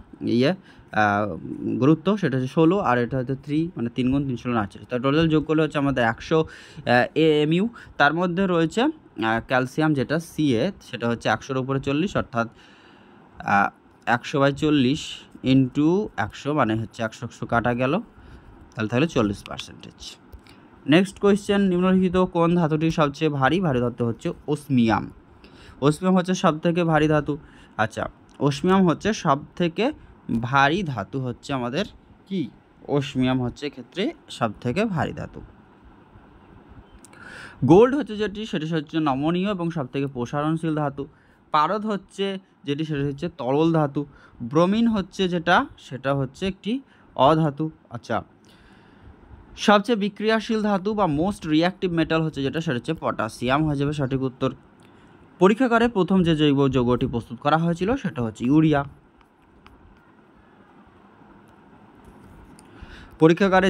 গুরুত্ব সেটা হচ্ছে 16, আর এটা হচ্ছে 3 মানে 3 × 3 = 48। তার টোটাল যোগ করলে হচ্ছে আমাদের 100 AMU। তার মধ্যে রয়েছে ক্যালসিয়াম যেটা Ca সেটা হচ্ছে 100-এর উপরে 40, অর্থাৎ 100/40 × 100 মানে হচ্ছে 100 কাটা গেল, তাহলে থাকলে 40%। নেক্সট কোয়েশ্চেন, নিম্নলিখিত কোন ধাতুটি সবচেয়ে ভারী? ভারী ধাতু হচ্ছে ওসমিয়াম। ওসমিয়াম হচ্ছে সব থেকে ভারী ধাতু। আচ্ছা, ওসমিয়াম হচ্ছে সব থেকে ভারী ধাতু হচ্ছে আমাদের কি? ওসমিয়াম হচ্ছে ক্ষেত্রে সব থেকে ভারী ধাতু। গোল্ড হচ্ছে যেটি সেটা হচ্ছে নমনীয় এবং সব থেকে প্রসারণশীল ধাতু। পারদ হচ্ছে যেটি সেটা হচ্ছে তরল ধাতু। ব্রোমিন হচ্ছে যেটা সেটা হচ্ছে একটি অধাতু। আচ্ছা, সবচেয়ে বিক্রিয়াশীল ধাতু বা মোস্ট রিঅ্যাক্টিভ মেটাল হচ্ছে যেটা সেটা হচ্ছে পটাশিয়াম, হয়ে যাবে সঠিক উত্তর। পরীক্ষাগারে প্রথম যে জৈব যৌগটি প্রস্তুত করা হয়েছিল সেটা হচ্ছে ইউরিয়া। পরীক্ষাগারে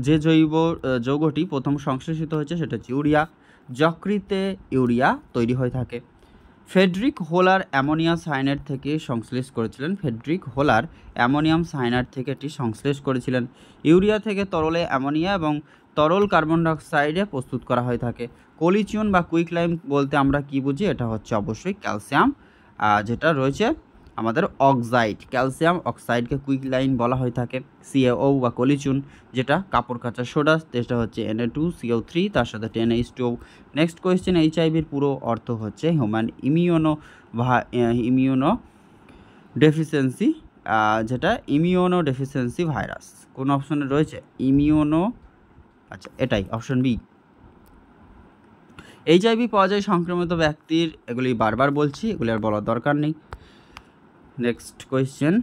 যে জৈব যৌগটি প্রথম সংশ্লেষিত হয়েছে সেটা হচ্ছে ইউরিয়া। যকৃতে ইউরিয়া তৈরি হয়ে থাকে। ফ্রেডরিক হোলার অ্যামোনিয়া সায়ানাইড থেকে সংশ্লেষ করেছিলেন। ফ্রেডরিক হোলার অ্যামোনিয়াম সায়ানাইড থেকে এটি সংশ্লেষ করেছিলেন। ইউরিয়া থেকে তরলে অ্যামোনিয়া এবং তরল কার্বন ডাইঅক্সাইডে প্রস্তুত করা হয়ে থাকে। কলিচিয়ন বা কুইকলাইম বলতে আমরা কি বুঝি? এটা হচ্ছে অবশ্যই ক্যালসিয়াম যেটা রয়েছে আমাদের অক্সাইড। ক্যালসিয়াম অক্সাইডকে কুইকলাইন বলা হয়ে থাকে। CaO বা কলিচুন যেটা কাপড় কাচা সোডা, যেটা হচ্ছে Na2CO3 তার সাথে 10H2O। নেক্সট কোয়েশ্চেন, HIV-র পুরো অর্থ হচ্ছে হিউম্যান ইমিউনো ডেফিসিয়েন্সি, যেটা ইমিউনো ডেফিসিয়েন্সি ভাইরাস। কোন অপশনে রয়েছে? আচ্ছা, এটাই অপশন বি। HIV পাওয়া যায় সংক্রমিত ব্যক্তির, এগুলি বারবার বলছি, এগুলি আর বলার দরকার নেই। নেক্সট কোয়েশ্চেন,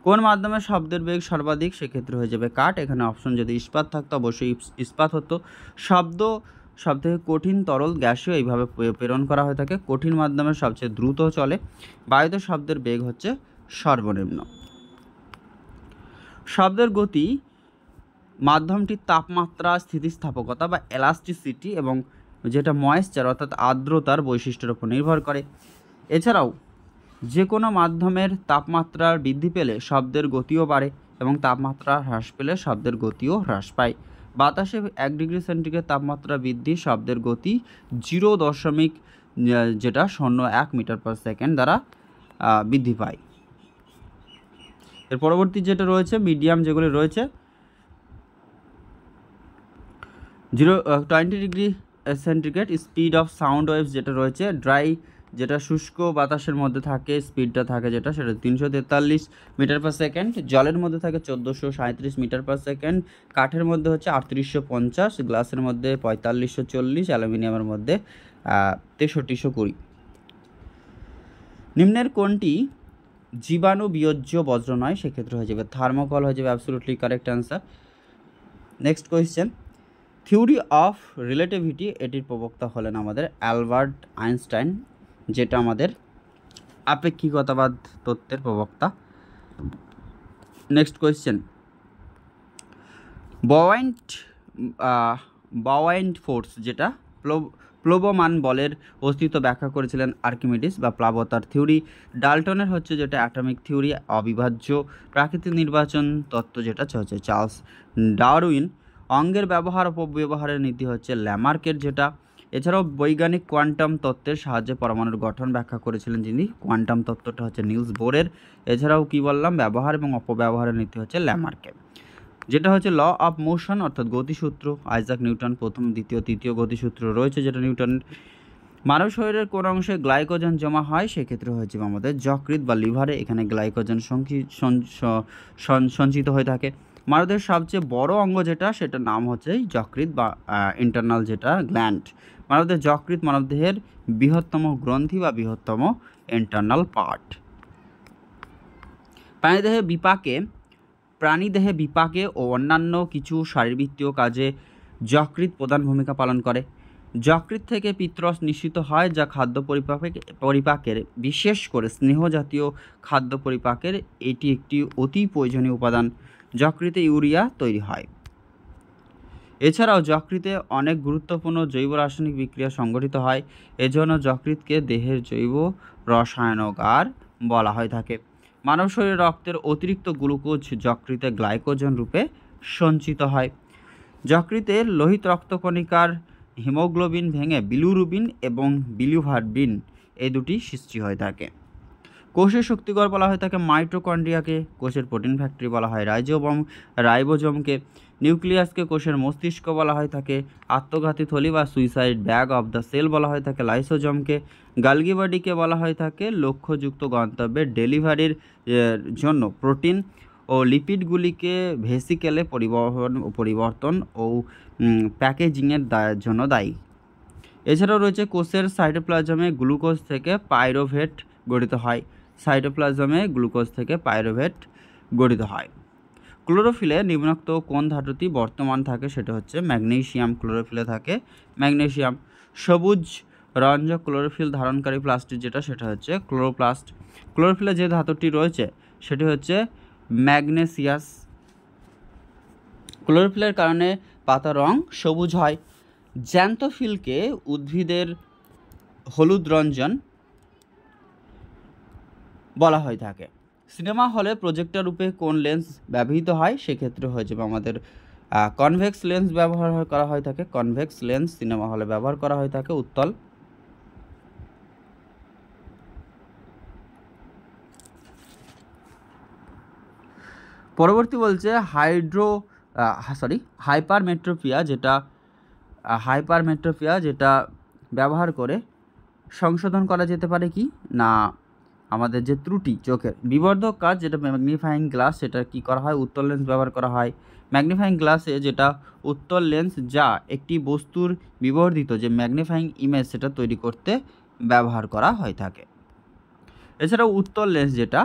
কোন মাধ্যমে শব্দের বেগ সর্বাধিক, সেক্ষেত্রে হয়ে যাবে কাঠ। এখানে অপশন যদি ইস্পাত থাকতো অবশ্যই ইস্পাত হতো। শব্দ সবথেকে কঠিন তরল গ্যাসীয় এইভাবে প্রেরণ করা হয়ে থাকে। কঠিন মাধ্যমে সবচেয়ে দ্রুত চলে। বায়ুতে শব্দের বেগ হচ্ছে সর্বনিম্ন। শব্দের গতি মাধ্যমটির তাপমাত্রা, স্থিতিস্থাপকতা বা এলাস্টিসিটি এবং যেটা ময়েশ্চার অর্থাৎ আর্দ্রতার বৈশিষ্ট্যের উপর নির্ভর করে। এছাড়াও যে কোনো মাধ্যমের তাপমাত্রা বৃদ্ধি পেলে শব্দের গতিও বাড়ে এবং তাপমাত্রা হ্রাস পেলে শব্দের গতিও হ্রাস পায়। বাতাসে 1 ডিগ্রি সেন্টিগ্রেড তাপমাত্রা বৃদ্ধি শব্দের গতি 0.01 মিটার পার সেকেন্ড দ্বারা বৃদ্ধি পায়। এর পরবর্তী যেটা রয়েছে মিডিয়াম যেগুলি রয়েছে 20 degree centigrade speed of sound waves যেটা রয়েছে। ড্রাই যেটা শুষ্ক বাতাসের মধ্যে থাকে স্পিডটা থাকে যেটা সেটা 343 মিটার পার সেকেন্ড। জলের মধ্যে থাকে 1437 মিটার পার সেকেন্ড। কাঠের মধ্যে হচ্ছে 3850, গ্লাসের মধ্যে 4540, অ্যালুমিনিয়ামের মধ্যে 6320। নিম্নের কোনটি জীবাণু বিয়োজ্য বজ্র নয়, সেক্ষেত্রে হয়ে যাবে থার্মোকল হয়ে যাবে absolutely correct answer. Next question, theory of relativity এটির প্রবক্তা হলেন আমাদের অ্যালবার্ট আইনস্টাইন, যেটা আমাদের আপেক্ষিকতাবাদ তত্ত্বের প্রবক্তা। নেক্সট কোয়েশ্চেন, বাউয়ান্ট ফোর্স যেটা প্লবমান বলের অস্তিত্ব ব্যাখ্যা করেছিলেন আর্কিমিডিস বা প্লাবতার থিওরি। ডাল্টনের হচ্ছে যেটা অ্যাটমিক থিওরি। অবিভাজ্য প্রাকৃতিক নির্বাচন তত্ত্ব যেটা হচ্ছে চার্লস ডারউইন। অঙ্গের ব্যবহার অপব্যবহারের নীতি হচ্ছে ল্যামার্কের যেটা। এছাড়াও বৈজ্ঞানিক কোয়ান্টাম তত্ত্বের সাহায্যে পরমাণুর গঠন ব্যাখ্যা করেছিলেন যিনি, কোয়ান্টাম তত্ত্বটা হচ্ছে নিলস বোরের। এছাড়াও কি বললাম, ব্যবহার এবং অপব্যবহারের নীতি হচ্ছে ল্যামার্কের। যেটা হচ্ছে ল অফ মোশন অর্থাৎ গতিসূত্র, আইজাক নিউটন প্রথম, দ্বিতীয়, তৃতীয় গতিসূত্র রয়েছে যেটা নিউটনের। মানব শরীরের কোন অংশে গ্লাইকোজেন জমা হয়, সেক্ষেত্রে হয়েছে আমাদের যকৃৎ বা লিভারে। এখানে গ্লাইকোজেন সঞ্চিত হয়ে থাকে। মানবদেহের সবচেয়ে বড় অঙ্গ যেটা সেটার নাম হচ্ছে যকৃৎ বা ইন্টারনাল যেটা গ্ল্যান্ড। মানবদেহের যকৃৎ মানবদেহের বৃহত্তম গ্রন্থি বা বৃহত্তম ইন্টারনাল পার্ট। প্রাণীদেহে বিপাকে ও অন্যান্য কিছু শারীরবৃত্তীয় কাজে যকৃৎ প্রধান ভূমিকা পালন করে। যকৃৎ থেকে পিত্তরস নিঃসৃত হয় যা খাদ্য পরিপাকের, বিশেষ করে স্নেহ জাতীয় খাদ্য পরিপাকের এটি একটি অতি প্রয়োজনীয় উপাদান। যকৃতে ইউরিয়া তৈরি হয়। এছাড়াও যকৃতে অনেক গুরুত্বপূর্ণ জৈব রাসায়নিক বিক্রিয়া সংঘটিত হয়। এজন্য যকৃৎকে দেহের জৈব রসায়নাগার বলা হয়ে থাকে। মানব শরীরে রক্তের অতিরিক্ত গ্লুকোজ যকৃতে গ্লাইকোজেন রূপে সঞ্চিত হয়। যকৃতের লোহিত রক্তকণিকার হিমোগ্লোবিন ভেঙে বিলিরুবিন এবং বিলিভারবিন এই দুটি সৃষ্টি হয়ে থাকে। কোষের শক্তিকর বলা হয়ে থাকে মাইটোকন্ড্রিয়াকে। কোষের প্রোটিন ফ্যাক্টরি বলা হয় রাইবোজোমকে। নিউক্লিয়াসকে কোষের মস্তিষ্ক বলা হয়ে থাকে। আত্মঘাতী থলি বা suicide bag of the cell বলা হয়ে থাকে লাইসোজোমকে। গালগি বডিকে বলা হয়ে থাকে লক্ষ্যযুক্ত গন্তব্যের ডেলিভারির জন্য প্রোটিন ও লিপিডগুলিকে ভেসিকেলে পরিবর্তন ও প্যাকেজিংয়ের জন্য দায়ী। এছাড়াও রয়েছে কোষের সাইটোপ্লাজমে গ্লুকোজ থেকে পাইরোভেট গঠিত হয়। গঠিত হয়। ক্লোরোফিলে নিম্নোক্ত কোন ধাতুটি বর্তমান থাকে, সেটা হচ্ছে ম্যাগনেসিয়াম। ক্লোরোফিলে থাকে ম্যাগনেসিয়াম। সবুজ রঞ্জক ক্লোরোফিল ধারণকারী প্লাস্টিক যেটা সেটা হচ্ছে ক্লোরোপ্লাস্ট। ক্লোরোফিলে যে ধাতুটি রয়েছে সেটি হচ্ছে ম্যাগনেসিয়াস। ক্লোরোফিলের কারণে পাতার রং সবুজ হয়। জ্যান্থোফিলকে উদ্ভিদের হলুদ রঞ্জন বলা হয়ে থাকে। সিনেমা হলে প্রজেক্টর রূপে কোন লেন্স ব্যবহৃত হয়, সেক্ষেত্রে হয়ে যাবে আমাদের কনভেক্স লেন্স ব্যবহার করা হয়ে থাকে। কনভেক্স লেন্স সিনেমা হলে ব্যবহার করা হয়ে থাকে উত্তল। পরবর্তী বলছে হাইপারমেট্রোপিয়া যেটা ব্যবহার করে সংশোধন করা যেতে পারে কি না, আমাদের যে ত্রুটি চোখের বিবর্ধক কাজ যেটা ম্যাগনিফাইং গ্লাস, সেটা কি করা হয়, উত্তল লেন্স ব্যবহার করা হয়। ম্যাগনিফাইং গ্লাসে যেটা উত্তল লেন্স যা একটি বস্তুর বিবর্ধিত যে ম্যাগনিফাইং ইমেজ সেটা তৈরি করতে ব্যবহার করা হয়ে থাকে। এছাড়াও উত্তল লেন্স যেটা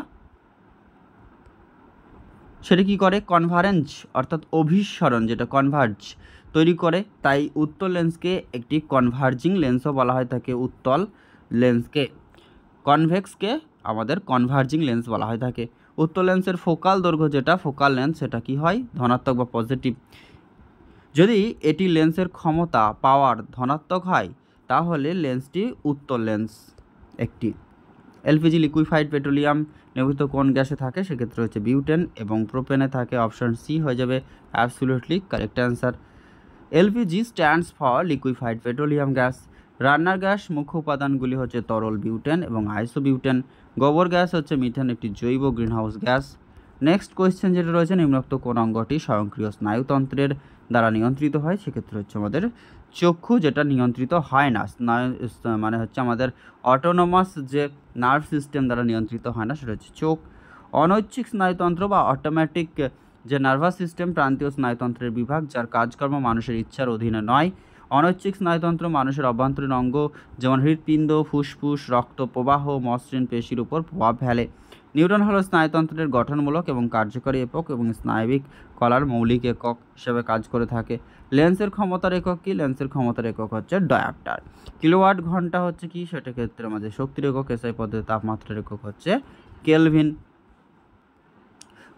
সেটা কী করে, কনভারেন্স অর্থাৎ অভিসরণ, যেটা কনভার্জ তৈরি করে। তাই উত্তল লেন্সকে একটি কনভার্জিং লেন্সও বলা হয় থাকে। উত্তল লেন্সকে, কনভেক্সকে আমাদের কনভার্জিং লেন্স বলা হয় থাকে। উত্তল লেন্সের ফোকাল দৈর্ঘ্য যেটা ফোকাল লেন্স, সেটা কি হয়, ধনাত্মক বা পজিটিভ। যদি এটি লেন্সের ক্ষমতা পাওয়ার ধনাত্মক হয় তাহলে লেন্সটি উত্তল লেন্স একটি। এলপিজি লিকুইফাইড পেট্রোলিয়াম নির্মিত কোন গ্যাসে থাকে, সেক্ষেত্রে হচ্ছে বিউটেন, এবং প্রোপেনে থাকে। অপশন সি হয়ে যাবে absolutely correct answer. LPG stands for liquefied petroleum gas. রান্নার গ্যাস মুখ্য উপাদানগুলি হচ্ছে তরল বিউটেন এবং আইসোবিউটেন। গোবর গ্যাস হচ্ছে মিথেন, একটি জৈব গ্রিনহাউস গ্যাস। নেক্সট কোয়েশ্চেন যেটা রয়েছে, নিম্নোক্ত কোন অঙ্গটি স্বয়ংক্রিয় স্নায়ুতন্ত্রের দ্বারা নিয়ন্ত্রিত হয়, সেক্ষেত্রে হচ্ছে আমাদের চক্ষু, যেটা নিয়ন্ত্রিত হয় না। স্নায়ু মানে হচ্ছে আমাদের অটোনোমাস যে নার্ভ সিস্টেম দ্বারা নিয়ন্ত্রিত হয় না, সেটা হচ্ছে চোখ। অনৈচ্ছিক স্নায়ুতন্ত্র বা অটোমেটিক যে নার্ভাস সিস্টেম প্রান্তীয় স্নায়ুতন্ত্রের বিভাগ, যার কাজকর্ম মানুষের ইচ্ছার অধীনে নয়। অনৈচ্ছিক স্নায়ুতন্ত্র মানুষের অভ্যন্তরীণ অঙ্গ যেমন হৃৎপিণ্ড, ফুসফুস, রক্ত প্রবাহ, মসৃণ পেশির উপর প্রভাব ফেলে। নিউরন হলো স্নায়ুতন্ত্রের গঠনমূলক এবং কার্যকরী একক এবং স্নায়বিক কলার মৌলিক একক হিসেবে কাজ করে থাকে। লেন্সের ক্ষমতার একক কি, লেন্সের ক্ষমতার একক হচ্ছে ডায়োপ্টার। কিলোওয়াট ঘন্টা হচ্ছে কি, সেটা ক্ষেত্রে আমাদের শক্তির একক। এসআই পদ্ধতি তাপমাত্রার একক হচ্ছে কেলভিন।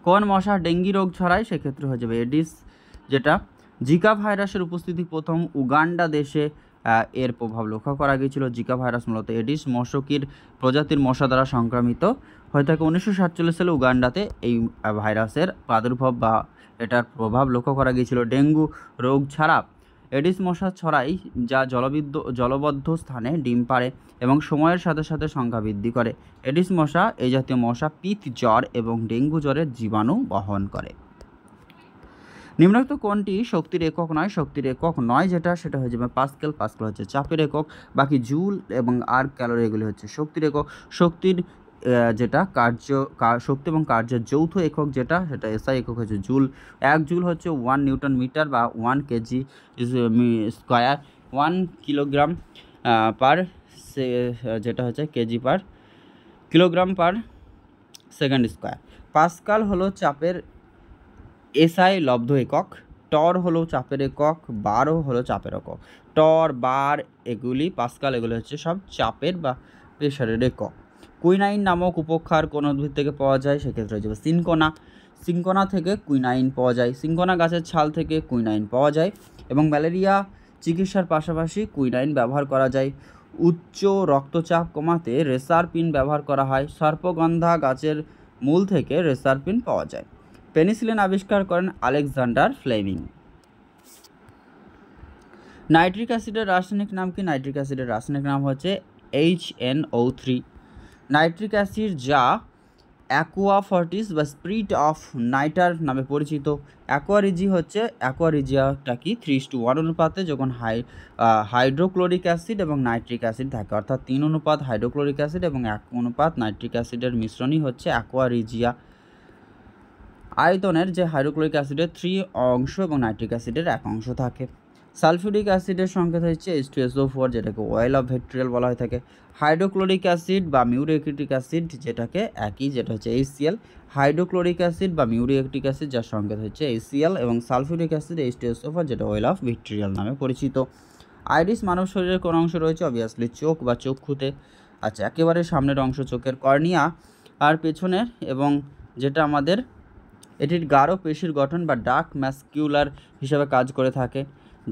কোন মশা ডেঙ্গি রোগ ছড়ায়, সেক্ষেত্রে হয়ে যাবে এডিস, যেটা জিকা ভাইরাসের উপস্থিতি প্রথম উগান্ডা দেশে এর প্রভাব লক্ষ্য করা গিয়েছিল। জিকা ভাইরাস মূলত এডিস মশকির প্রজাতির মশা দ্বারা সংক্রামিত হয়ে থাকে। 1947 সালে উগান্ডাতে এই ভাইরাসের প্রাদুর্ভাব বা এটার প্রভাব লক্ষ্য করা গিয়েছিল। ডেঙ্গু রোগ ছাড়া এডিস মশা ছড়ায়, যা জলবদ্ধ স্থানে ডিম পাড়ে এবং সময়ের সাথে সাথে সংখ্যা বৃদ্ধি করে। এডিস মশা, এই জাতীয় মশা পিত জ্বর এবং ডেঙ্গু জ্বরের জীবাণু বহন করে। নিম্নোক্ত কোনটি শক্তির একক নয়, শক্তির একক নয় যেটা, সেটা হয়ে যাবে পাস্কেল। পাস্কেল হচ্ছে চাপের একক। বাকি জুল এবং আর ক্যালোরি এগুলি হচ্ছে শক্তির একক। শক্তির যেটা শক্তি এবং কার্যের যৌথ একক যেটা, সেটা এসআই একক হচ্ছে জুল। 1 জুল হচ্ছে 1 নিউটন মিটার বা 1 কেজি স্কোয়ার। 1 কিলোগ্রাম পার যেটা হচ্ছে কেজি পার kilogram per second square. Pascal হলো চাপের এসআই লব্ধ একক। টর হলো চাপের একক, বারও হলো চাপের একক। টর, বার এগুলি পাস্কাল, এগুলি হচ্ছে সব চাপের বা প্রেশারের একক। কুইনাইন নামক উপক্ষার কোন উদ্ভিদ থেকে পাওয়া যায়, সেক্ষেত্রে হয়ে যাবে সিনকোনা। সিনকোনা থেকে কুইনাইন পাওয়া যায়। সিনকোনা গাছের ছাল থেকে কুইনাইন পাওয়া যায় এবং ম্যালেরিয়া চিকিৎসার পাশাপাশি কুইনাইন ব্যবহার করা যায়। উচ্চ রক্তচাপ কমাতে রেসারপিন ব্যবহার করা হয়। সর্পগন্ধা গাছের মূল থেকে রেসারপিন পাওয়া যায়। পেনিসিলিন আবিষ্কার করেন আলেকজান্ডার ফ্লেমিং। নাইট্রিক অ্যাসিডের রাসায়নিক নাম কি, নাইট্রিক অ্যাসিডের রাসায়নিক নাম হচ্ছে HNO3। নাইট্রিক অ্যাসিড যা অ্যাকুয়াফর্টিস বা স্পিরিট অফ নাইটার নামে পরিচিত। অ্যাকোয়ারিজি হচ্ছে, অ্যাকোয়ারিজিয়াটা কি 3:1 অনুপাতে যখন হাইড্রোক্লোরিক অ্যাসিড এবং নাইট্রিক অ্যাসিড থাকে, অর্থাৎ 3 অনুপাত হাইড্রোক্লোরিক অ্যাসিড এবং 1 অনুপাত নাইট্রিক অ্যাসিডের মিশ্রণই হচ্ছে অ্যাকোয়ারিজিয়া। আয়তনের যে হাইড্রোক্লোরিক অ্যাসিডের 3 অংশ এবং নাইট্রিক অ্যাসিডের 1 অংশ থাকে। সালফিউরিক অ্যাসিডের সংকেত হচ্ছে H2SO4, যেটাকে অয়েল অফ ভিট্রিয়াল বলা হয়ে থাকে। হাইড্রোক্লোরিক অ্যাসিড বা মিউরিয়েটিক অ্যাসিড যেটাকে একই, যেটা হচ্ছে HCl। হাইড্রোক্লোরিক অ্যাসিড বা মিউরিয়েটিক অ্যাসিড যার সংকেত হচ্ছে HCl, এবং সালফিউরিক অ্যাসিড H2SO4, যেটা অয়েল অফ ভিট্রিয়াল নামে পরিচিত। আইরিস মানব শরীরের কোন অংশ রয়েছে, অবভিয়াসলি চোখ বা চক্ষুতে। আচ্ছা, একেবারে সামনের অংশ চোখের কর্নিয়া আর পেছনের, এবং যেটা আমাদের এটির গাঢ় পেশির গঠন বা ডার্ক ম্যাসকিউলার হিসাবে কাজ করে থাকে।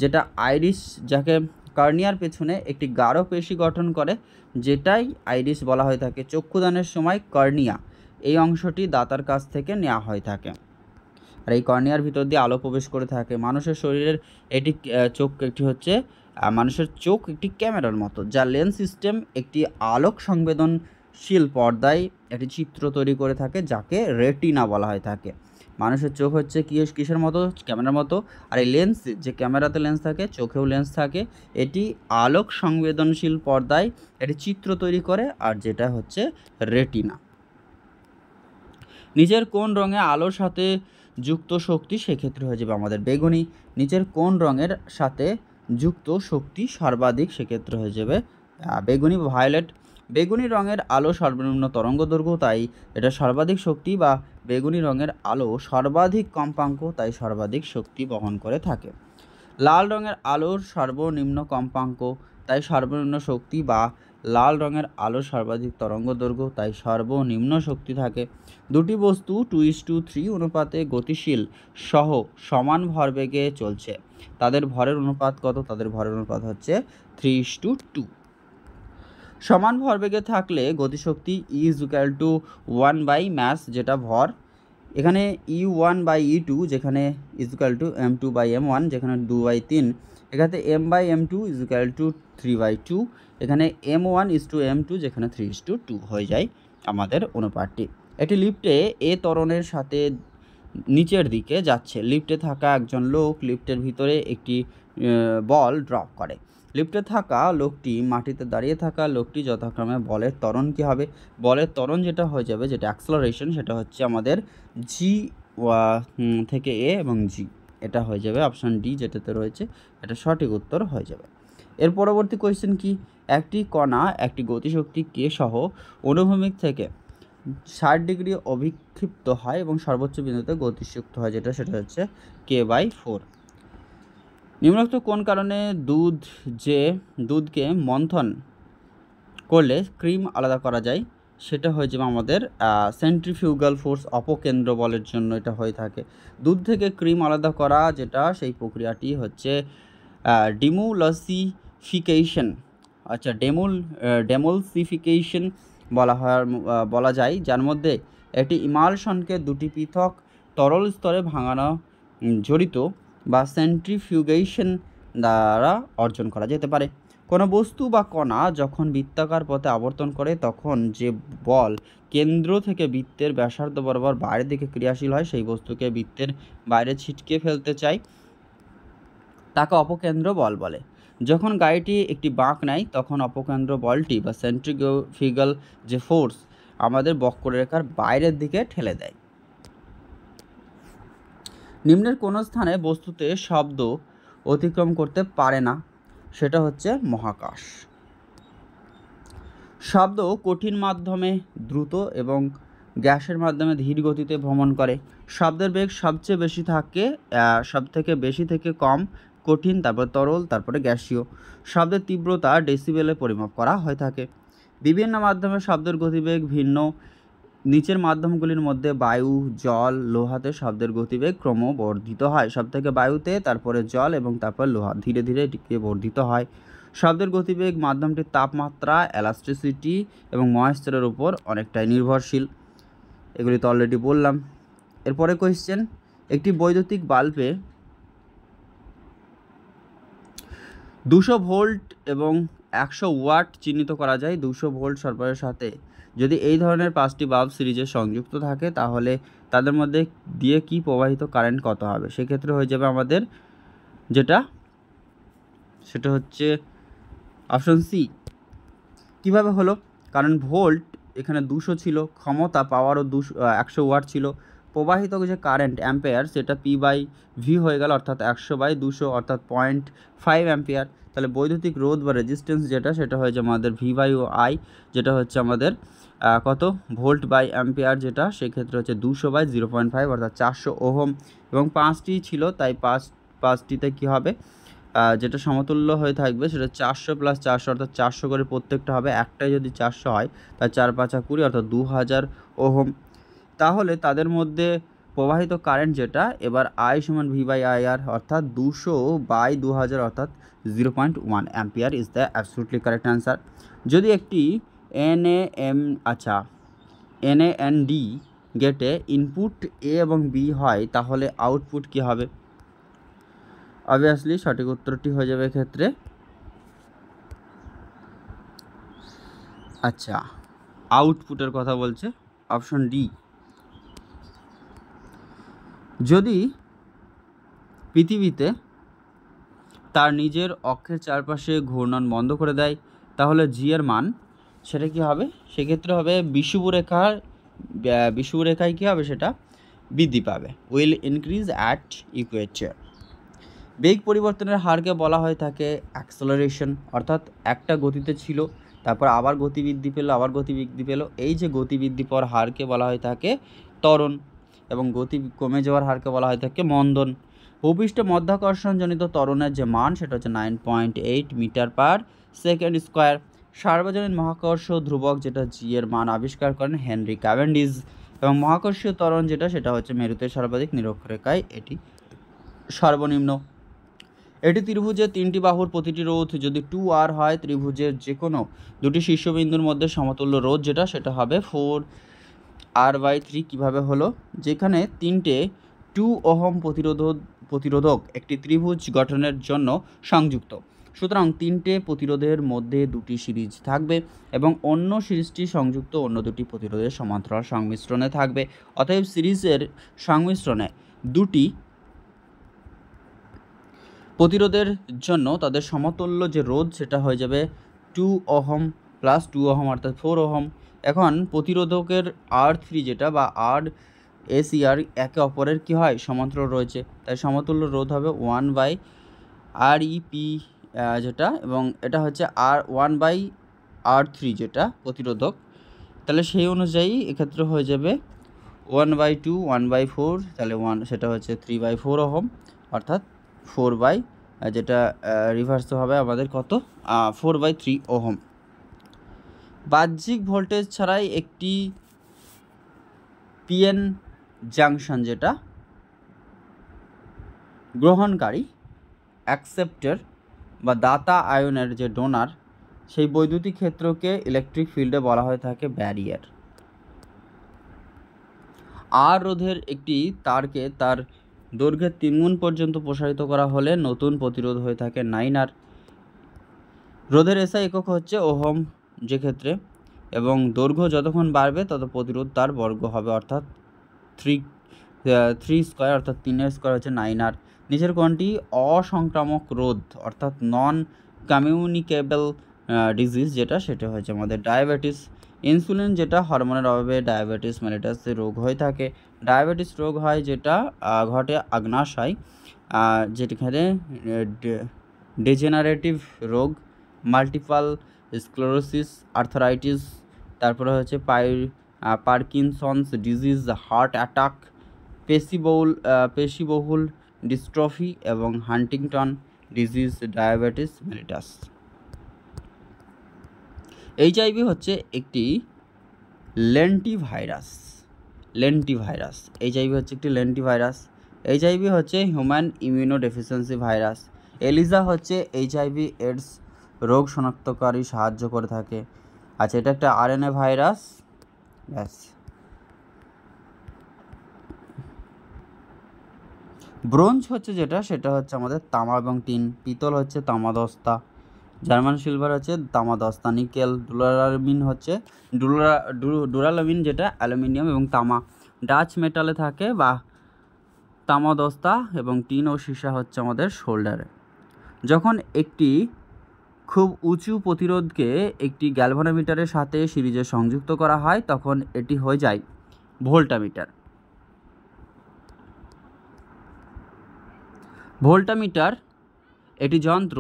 যেটা আইরিস, যাকে কর্নিয়ার পেছনে একটি গাঢ় পেশি গঠন করে, যেটাই আইরিস বলা হয়ে থাকে। চক্ষুদানের সময় কর্নিয়া এই অংশটি দাঁতার কাছ থেকে নেওয়া হয়ে থাকে আর এই কর্নিয়ার ভিতর দিয়ে আলো প্রবেশ করে থাকে। মানুষের শরীরের এটি মানুষের চোখ একটি ক্যামেরার মতো, যা লেন্স সিস্টেম একটি আলোক সংবেদনশীল পর্দায় একটি চিত্র তৈরি করে থাকে, যাকে রেটিনা বলা হয়ে থাকে। মানুষের চোখ হচ্ছে কিসের মতো, ক্যামেরার মতো। আর এই লেন্স, যে ক্যামেরাতে লেন্স থাকে চোখেও লেন্স থাকে, এটি আলোক সংবেদনশীল পর্দায় একটি চিত্র তৈরি করে, আর যেটা হচ্ছে রেটিনা। নিচের কোন রঙে আলোর সাথে যুক্ত শক্তি, সেক্ষেত্রে হয়ে যাবে আমাদের বেগুনি। নিচের কোন রঙের সাথে যুক্ত শক্তি সর্বাধিক, সেক্ষেত্রে হয়ে যাবে বেগুনি বা ভায়োলেট। বেগুনি রঙের আলো সর্বনিম্ন তরঙ্গদৈর্ঘ্য, তাই এটা সর্বাধিক শক্তি, বা বেগুনি রঙের আলো সর্বাধিক কম্পাঙ্ক, তাই সর্বাধিক শক্তি বহন করে থাকে। লাল রঙের আলোর সর্বনিম্ন কম্পাঙ্ক, তাই সর্বনিম্ন শক্তি, বা লাল রঙের আলো সর্বাধিক তরঙ্গদৈর্ঘ্য, তাই সর্বনিম্ন শক্তি থাকে। দুটি বস্তু 2:3 অনুপাতে গতিশীল সহ সমান ভরবেগে চলছে, তাদের ভরের অনুপাত কত? তাদের ভরের অনুপাত হচ্ছে 3:2। সমান ভরবেগে থাকলে গতিশক্তি E=1 ম্যাস, যেটা ভর। এখানে E1/E2 যেখানে m2/m1, যেখানে 2/3, এখানে m/m2 3/2, এখানে m1:m2 যেখানে 3:2 হয়ে যায় আমাদের অনুপাতটি। একটি লিফটে এ ত্বরণের সাথে নিচের দিকে যাচ্ছে। লিফটে থাকা একজন লোক লিফটের ভিতরে একটি বল ড্রপ করে। লিফটে থাকা লোকটি, মাটিতে দাঁড়িয়ে থাকা লোকটি যথাক্রমে বলের ত্বরণ কী হবে? বলের ত্বরণ যেটা হয়ে যাবে, যেটা অ্যাক্সেলারেশন, সেটা হচ্ছে আমাদের জি থেকে এ এবং জি, এটা হয়ে যাবে অপশান ডি যেটাতে রয়েছে, এটা সঠিক উত্তর হয়ে যাবে। এর পরবর্তী কোয়েশ্চেন কি? একটি কণা একটি গতিশক্তি কে সহ অনুভূমিক থেকে 60 ডিগ্রি অভিক্ষিপ্ত হয় এবং সর্বোচ্চ বিন্দুতে গতিযুক্ত হয়, সেটা হচ্ছে k/4। নিম্নোক্ত কোন কারণে দুধকে মন্থন করলে ক্রিম আলাদা করা যায়? সেটা হয়ে যাবে আমাদের সেন্ট্রিফিউগাল ফোর্স, অপকেন্দ্র বলের জন্য এটা হয়ে থাকে। দুধ থেকে ক্রিম আলাদা করা যেটা, সেই প্রক্রিয়াটি হচ্ছে ডিমুলসিফিকেশন। আচ্ছা, ডেমলসিফিকেশন বলা যায়, যার মধ্যে একটি ইমালশনকে দুটি পৃথক তরল স্তরে ভাঙানো জড়িত, বা সেন্ট্রিফিউগেশন দ্বারা অর্জন করা যেতে পারে। কোনো বস্তু বা কণা যখন বৃত্তাকার পথে আবর্তন করে, তখন যে বল কেন্দ্র থেকে বৃত্তের ব্যাসার্ধ বরাবর বাইরের দিকে ক্রিয়াশীল হয়, সেই বস্তুকে বৃত্তের বাইরে ছিটকে ফেলতে চায়, তাকে অপকেন্দ্র বল বলে। যখন গাড়িটি একটি বাঁক নেয়, তখন অপকেন্দ্র বলটি বা সেন্ট্রিফিউগাল যে ফোর্স আমাদের বক্ররেখার বাইরের দিকে ঠেলে দেয়। নিম্নের কোন স্থানে বস্তুতে শব্দ অতিক্রম করতে পারে না? সেটা হচ্ছে মহাকাশ। শব্দ কঠিন মাধ্যমে দ্রুত এবং গ্যাসের মাধ্যমে ধীর গতিতে ভ্রমণ করে। শব্দের বেগ সবচেয়ে বেশি থাকে, সব থেকে বেশি থেকে কম কঠিন, তারপর তরল, তারপরে গ্যাসীয়। শব্দের তীব্রতা ডেসিবেলে পরিমাপ করা হয়ে থাকে। বিভিন্ন মাধ্যমে শব্দের গতিবেগ ভিন্ন। নিচের মাধ্যমগুলির মধ্যে বায়ু, জল, লোহাতে শব্দের গতিবেগ ক্রমবর্ধিত হয়। সব থেকে বায়ুতে, তারপরে জল এবং তারপর লোহা, ধীরে ধীরে এটিকে বর্ধিত হয়। শব্দের গতিবেগ মাধ্যমটির তাপমাত্রা, এলাস্টিসিটি এবং ময়েশ্চারের উপর অনেকটাই নির্ভরশীল। এগুলি তো অলরেডি বললাম। এরপরে কোয়েশ্চেন, একটি বৈদ্যুতিক বাল্বে 200 ভোল্ট এবং 100 ওয়াট চিহ্নিত করা যায়। 200 ভোল্ট সরবরাহের সাথে যদি এই ধরনের 5টি বাল্ব সিরিজে সংযুক্ত থাকে, তাহলে তাদের মধ্যে দিয়ে কি প্রবাহিত কারেন্ট কত হবে? সেক্ষেত্রে হয়ে যাবে আমাদের যেটা, সেটা হচ্ছে অপশন সি। কীভাবে হলো? কারণ ভোল্ট এখানে 200 ছিল, ক্ষমতা পাওয়ারও 100 ওয়াট ছিল, প্রবাহিত যে কারেন্ট অ্যাম্পেয়ার সেটা P/V হয়ে গেল, অর্থাৎ 100/200 অর্থাৎ 0.5 অ্যাম্পিয়ার। তাহলে বৈদ্যুতিক রোধ বা রেজিস্ট্যান্স যেটা, সেটা হয়ে যায় আমাদের V/I, যেটা হচ্ছে আমাদের কত ভোল্ট বাই অ্যাম্পিয়ার, যেটা সেক্ষেত্রে হচ্ছে 200/0.5 অর্থাৎ 400 ওহম। এবং 5টি ছিল, তাই 5টিতে কী হবে, যেটা সমতুল্য হয়ে থাকবে সেটা 400 + 400 অর্থাৎ 400 করে প্রত্যেকটা হবে। একটাই যদি 400 হয়, তাই 4×5 = 20 অর্থাৎ 2000 ওহম। তাহলে তাদের মধ্যে প্রবাহিত কারেন্ট যেটা, এবার I = V/IR, অর্থাৎ 200/2000 অর্থাৎ 0.1 ampere is the absolutely correct answer. যদি একটি NAND গেটে ইনপুট A এবং B হয়, তাহলে আউটপুট কী হবে? অবভিয়াসলি সঠিক উত্তরটি হয়ে যাবে এক্ষেত্রে, আচ্ছা, আউটপুটের কথা বলছে অপশন ডি। যদি পৃথিবীতে তার নিজের অক্ষের চারপাশে ঘূর্ণন বন্ধ করে দেয়, তাহলে জি এর মান সেটা কী হবে? সেক্ষেত্রে হবে বিষুবরেখায় কী হবে? সেটা বৃদ্ধি পাবে, উইল ইনক্রিজ অ্যাট ইকুয়েটর। বেগ পরিবর্তনের হারকে বলা হয়ে থাকে অ্যাক্সেলারেশন, অর্থাৎ একটা গতিতে ছিল, তারপর আবার গতিবৃদ্ধি পেলো, আবার গতিবৃদ্ধি পেলো। এই যে গতিবৃদ্ধি পাওয়ার হারকে বলা হয়ে থাকে ত্বরণ, এবং গতি কমে যাওয়ার হারকে বলা হয়ে থাকে মন্দন। ভূপৃষ্ঠে মধ্যাকর্ষণজনিত ত্বরণের যে মান সেটা হচ্ছে 9.8 মিটার পার সেকেন্ড স্কোয়ার। সার্বজনীন মহাকর্ষ ধ্রুবক যেটা জি এর মান আবিষ্কার করেন হেনরি ক্যাভেন্ডিশ, এবং মহাকর্ষীয় ত্বরণ যেটা সেটা হচ্ছে মেরুতে সর্বাধিক নিরক্ষরেখায় এটি সর্বনিম্ন। এটি ত্রিভুজের 3টি বাহুর প্রতিটি রোধ যদি 2r হয়, ত্রিভুজের যে কোনো দুটি শীর্ষবিন্দুর মধ্যে সমতুল্য রোধ যেটা সেটা হবে 4r/3। কীভাবে হলো? যেখানে 3টে 2 ওহম প্রতিরোধক একটি ত্রিভুজ গঠনের জন্য সংযুক্ত, সুতরাং 3টে প্রতিরোধের মধ্যে 2টি সিরিজ থাকবে এবং অন্য সিরিজটি সংযুক্ত অন্য 2টি প্রতিরোধের সমান্তরাল সংমিশ্রণে থাকবে। অতএব সিরিজের সংমিশ্রণে 2টি প্রতিরোধের জন্য তাদের সমতুল্য যে রোধ সেটা হয়ে যাবে 2 ওহম প্লাস 2 ওহম অর্থাৎ 4 ওহম। এখন প্রতিরোধকের R3 যেটা বা RSR একে অপরের কী হয় সমান্তরাল রয়েছে, তাই সমতুল্য রোধ হবে 1/REP যেটা, এবং এটা হচ্ছে 1/R3 যেটা প্রতিরোধক। তাহলে সেই অনুযায়ী এক্ষেত্রে হয়ে যাবে 1/2 1/4, তাহলে 1 সেটা হচ্ছে 3/4 ওহম অর্থাৎ 4 যেটা রিভার্স হবে আমাদের কত 4/3 ওহম। বাহ্যিক ভোল্টেজ ছাড়াই একটি পিএন জাংশন যেটা গ্রহণকারী অ্যাকসেপ্টর বা দাতা আয়নের যে ডোনার, সেই বৈদ্যুতিক ক্ষেত্রকে ইলেকট্রিক ফিল্ডে বলা হয়ে থাকে ব্যারিয়ার। আর রোধের একটি তারকে তার দৈর্ঘ্যের 3 গুণ পর্যন্ত প্রসারিত করা হলে নতুন প্রতিরোধ হয়ে থাকে 9R। রোধের এসআই একক হচ্ছে ওহম যে ক্ষেত্রে, এবং দৈর্ঘ্য যতক্ষণ বাড়বে তত প্রতিরোধ তার বর্গ হবে অর্থাৎ 3 স্কোয়ার অর্থাৎ 3 স্কোয়ার হচ্ছে 9R। নিচের কোনটি অসংক্রামক রোধ অর্থাৎ নন কমিউনিকেবল ডিজিজ যেটা সেটা হচ্ছে আমাদের ডায়াবেটিস। ইনসুলিন যেটা হরমোনের অভাবে ডায়াবেটিস মেলিটাসের রোগ হয়ে থাকে। ডায়াবেটিস রোগ হয় যেটা ঘটে আগ্নাশয়, যেখানে ডিজেনারেটিভ রোগ, মাল্টিপল স্ক্লেরোসিস, আর্থারাইটিস, তারপরে হচ্ছে পার্কিনসন্স ডিজিজ, হার্ট অ্যাটাক, পেশিবহুল ডিস্ট্রফি এবং Huntington disease, diabetes mellitus. HIV হচ্ছে একটি লেন্টিভাইরাস। এইচআইভি হচ্ছে একটি লেন্টিভাইরাস। এইচআইভি হচ্ছে হিউম্যান ইমিউনোডেফিসিয়েন্সি ভাইরাস। এলিজা হচ্ছে এইচআইভি এডস রোগ শনাক্তকারী সাহায্য করে থাকে। আচ্ছা, এটা একটা আরএনএ ভাইরাস। ব্যাস। ব্রোঞ্জ হচ্ছে যেটা সেটা হচ্ছে আমাদের তামা এবং টিন। পিতল হচ্ছে তামাদস্তা। জার্মান সিলভার হচ্ছে তামাদস্তা। নিকেল। ডুরালামিন যেটা অ্যালুমিনিয়াম এবং তামা। ডাচ মেটালে থাকে বা তামাদস্তা, এবং টিন ও সীসা হচ্ছে আমাদের শোল্ডারে। যখন একটি খুব উঁচু প্রতিরোধকে একটি গ্যালভানোমিটারের সাথে সিরিজে সংযুক্ত করা হয় তখন এটি হয়ে যায় ভোল্টামিটার। ভোল্টামিটার এটি যন্ত্র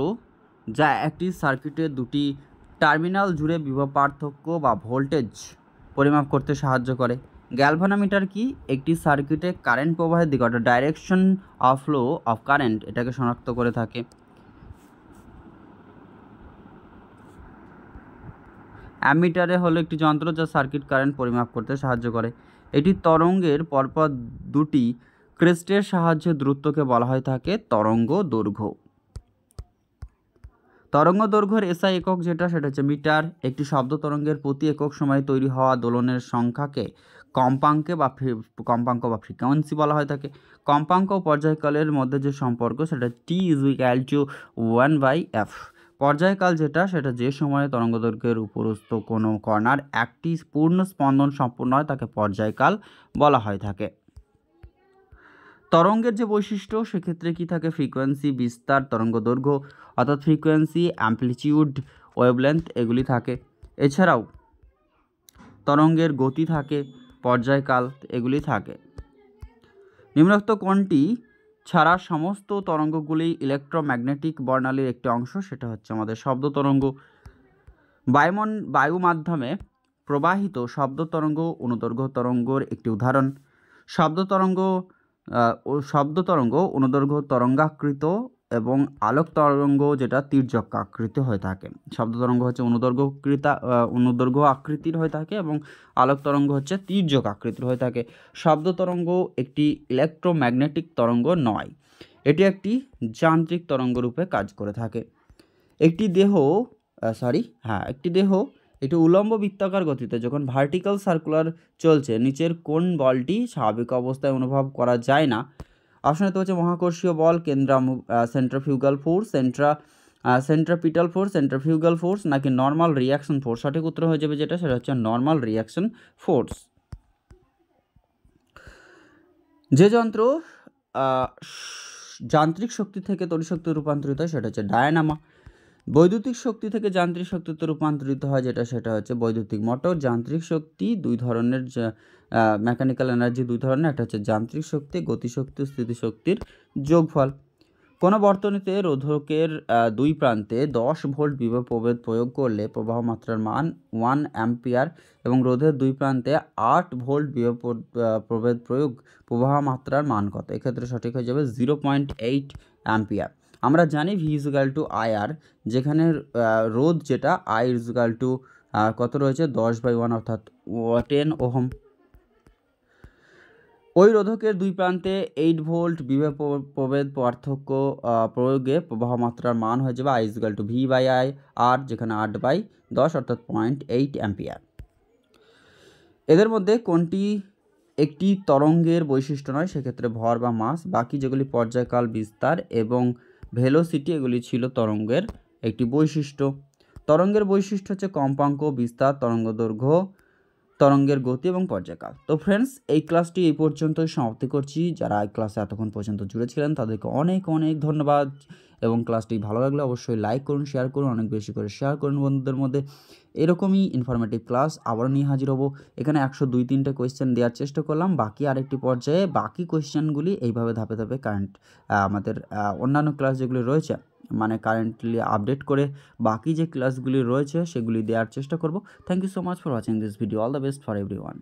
যা একটি সার্কিটের 2টি টার্মিনাল জুড়ে বিভব পার্থক্য বা ভোল্টেজ পরিমাপ করতে সাহায্য করে। গ্যালভানোমিটার কি? একটি সার্কিটে কারেন্ট প্রবাহের দিক অর্থাৎ direction of flow of current এটাকে শনাক্ত করে থাকে। অ্যামিটারে হলো একটি যন্ত্র যা সার্কিট কারেন্ট পরিমাপ করতে সাহায্য করে। এটি তরঙ্গের পরপর 2টি ক্রেস্টের সাহায্যে দূরত্বকে বলা হয়ে থাকে তরঙ্গ দৈর্ঘ্য। তরঙ্গ দৈর্ঘ্যের এসআই একক যেটা সেটা হচ্ছে মিটার। একটি শব্দ তরঙ্গের প্রতি একক সময়ে তৈরি হওয়া দোলনের সংখ্যাকে কম্পাঙ্ক বা ফ্রিকোয়েন্সি বলা হয়ে থাকে। কম্পাঙ্ক ও পর্যায়কালের মধ্যে যে সম্পর্ক সেটা T=1/f। পর্যায়কাল যেটা সেটা যে সময়ে তরঙ্গদৈর্ঘ্যের উপরস্থ কোনো কণার একটি পূর্ণ স্পন্দন সম্পূর্ণ হয় তাকে পর্যায়কাল বলা হয়ে থাকে। তরঙ্গের যে বৈশিষ্ট্য সেক্ষেত্রে কি থাকে? ফ্রিকোয়েন্সি, বিস্তার, তরঙ্গ দৈর্ঘ্য অর্থাৎ ফ্রিকোয়েন্সি, অ্যাম্পলিটিউড, ওয়েভলেন্থ এগুলি থাকে। এছাড়াও তরঙ্গের গতি থাকে, পর্যায়কাল এগুলি থাকে। নিম্নোক্ত কোনটি ছাড়া সমস্ত তরঙ্গগুলি ইলেকট্রোম্যাগনেটিক বর্ণালীর একটি অংশ? সেটা হচ্ছে আমাদের শব্দ তরঙ্গ। বায়ু মাধ্যমে প্রবাহিত শব্দ তরঙ্গ অনুদৈর্ঘ্য তরঙ্গের একটি উদাহরণ। শব্দ তরঙ্গ অনুদৈর্ঘ্য তরঙ্গাকৃত এবং আলোক তরঙ্গ যেটা তির্যকাকৃতি হয়ে থাকে। শব্দ তরঙ্গ হচ্ছে অনুদৈর্ঘ্য আকৃতির হয়ে থাকে এবং আলোক তরঙ্গ হচ্ছে তির্যক আকৃতির হয়ে থাকে। শব্দ তরঙ্গ একটি ইলেকট্রোম্যাগনেটিক তরঙ্গ নয়, এটি একটি যান্ত্রিক তরঙ্গ রূপে কাজ করে থাকে। একটি দেহ একটি উলম্ব বৃত্তাকার গতিতে যখন ভার্টিক্যাল সার্কুলার চলছে, নিচের কোন বলটি স্বাভাবিক অবস্থায় অনুভব করা যায় না? অপশন এতে হচ্ছে মহাকর্ষীয় বল, centrifugal force, centripetal force, centrifugal force নাকি নর্মাল রিয়াকশন ফোর্স। সঠিক উত্তর হয়ে যাবে যেটা, সেটা হচ্ছে নর্মাল রিয়াকশন ফোর্স। যে যন্ত্র যান্ত্রিক শক্তি থেকে তড়িৎ শক্তি রূপান্তরিত হয় সেটা হচ্ছে ডায়নামো। বৈদ্যুতিক শক্তি থেকে যান্ত্রিক শক্তিতে রূপান্তরিত হয় সেটা হচ্ছে বৈদ্যুতিক মোটর। যান্ত্রিক শক্তি দুই ধরনের, মেকানিক্যাল এনার্জি দুই ধরনের, একটা হচ্ছে যান্ত্রিক শক্তি, গতিশক্তি, স্থিতিশক্তির যোগফল। কোনো বর্তনীতে রোধকের দুই প্রান্তে 10 ভোল্ট বিভব প্রভেদ প্রয়োগ করলে প্রবাহ মাত্রার মান 1 অ্যাম্পিয়ার এবং রোধের দুই প্রান্তে 8 ভোল্ট বিভব প্রভেদ প্রয়োগ প্রবাহ মাত্রার মান কত? এক্ষেত্রে সঠিক হয়ে যাবে 0.8 অ্যাম্পিয়ার। আমরা জানি V = IR, যেখানে রোধ যেটা I = কত রয়েছে 10/1 অর্থাৎ 10 ওহম। ওই রোধকের দুই প্রান্তে 8 ভোল্ট বিভব প্রভেদ পার্থক্য প্রয়োগে প্রবাহ মাত্রার মান হয়ে যাবে I = V/IR, যেখানে 8/10 অর্থাৎ 0.8 অ্যাম্পিয়ার। এদের মধ্যে কোনটি একটি তরঙ্গের বৈশিষ্ট্য নয়? সেক্ষেত্রে ভর বা মাস। বাকি যেগুলি পর্যায়কাল, বিস্তার এবং ভেলোসিটি এগুলি ছিল তরঙ্গের একটি বৈশিষ্ট্য। তরঙ্গের বৈশিষ্ট্য হচ্ছে কম্পাঙ্ক, বিস্তার, তরঙ্গদৈর্ঘ্য, তরঙ্গের গতি এবং পর্যায়কাল। তো ফ্রেন্ডস, এই ক্লাসটি এই পর্যন্তই সমাপ্তি করছি। যারা এই ক্লাসে এতক্ষণ পর্যন্ত জুড়ে ছিলেন তাদেরকে অনেক অনেক ধন্যবাদ, এবং ক্লাসটি ভালো লাগলে অবশ্যই লাইক করুন, শেয়ার করুন, অনেক বেশি করে শেয়ার করুন বন্ধুদের মধ্যে। এরকমই ইনফরমেটিভ ক্লাস আবারও নিয়ে হাজির হব। এখানে 102-3টে কোয়েশ্চেন দেওয়ার চেষ্টা করলাম। বাকি আরেকটি পর্যায়ে বাকি কোয়েশ্চেনগুলি এইভাবে ধাপে ধাপে আমাদের অন্যান্য ক্লাস যেগুলি রয়েছে, মানে কারেন্টলি আপডেট করে বাকি যে ক্লাসগুলি রয়েছে সেগুলি দেওয়ার চেষ্টা করব। Thank you so much for watching this video. All the best for everyone.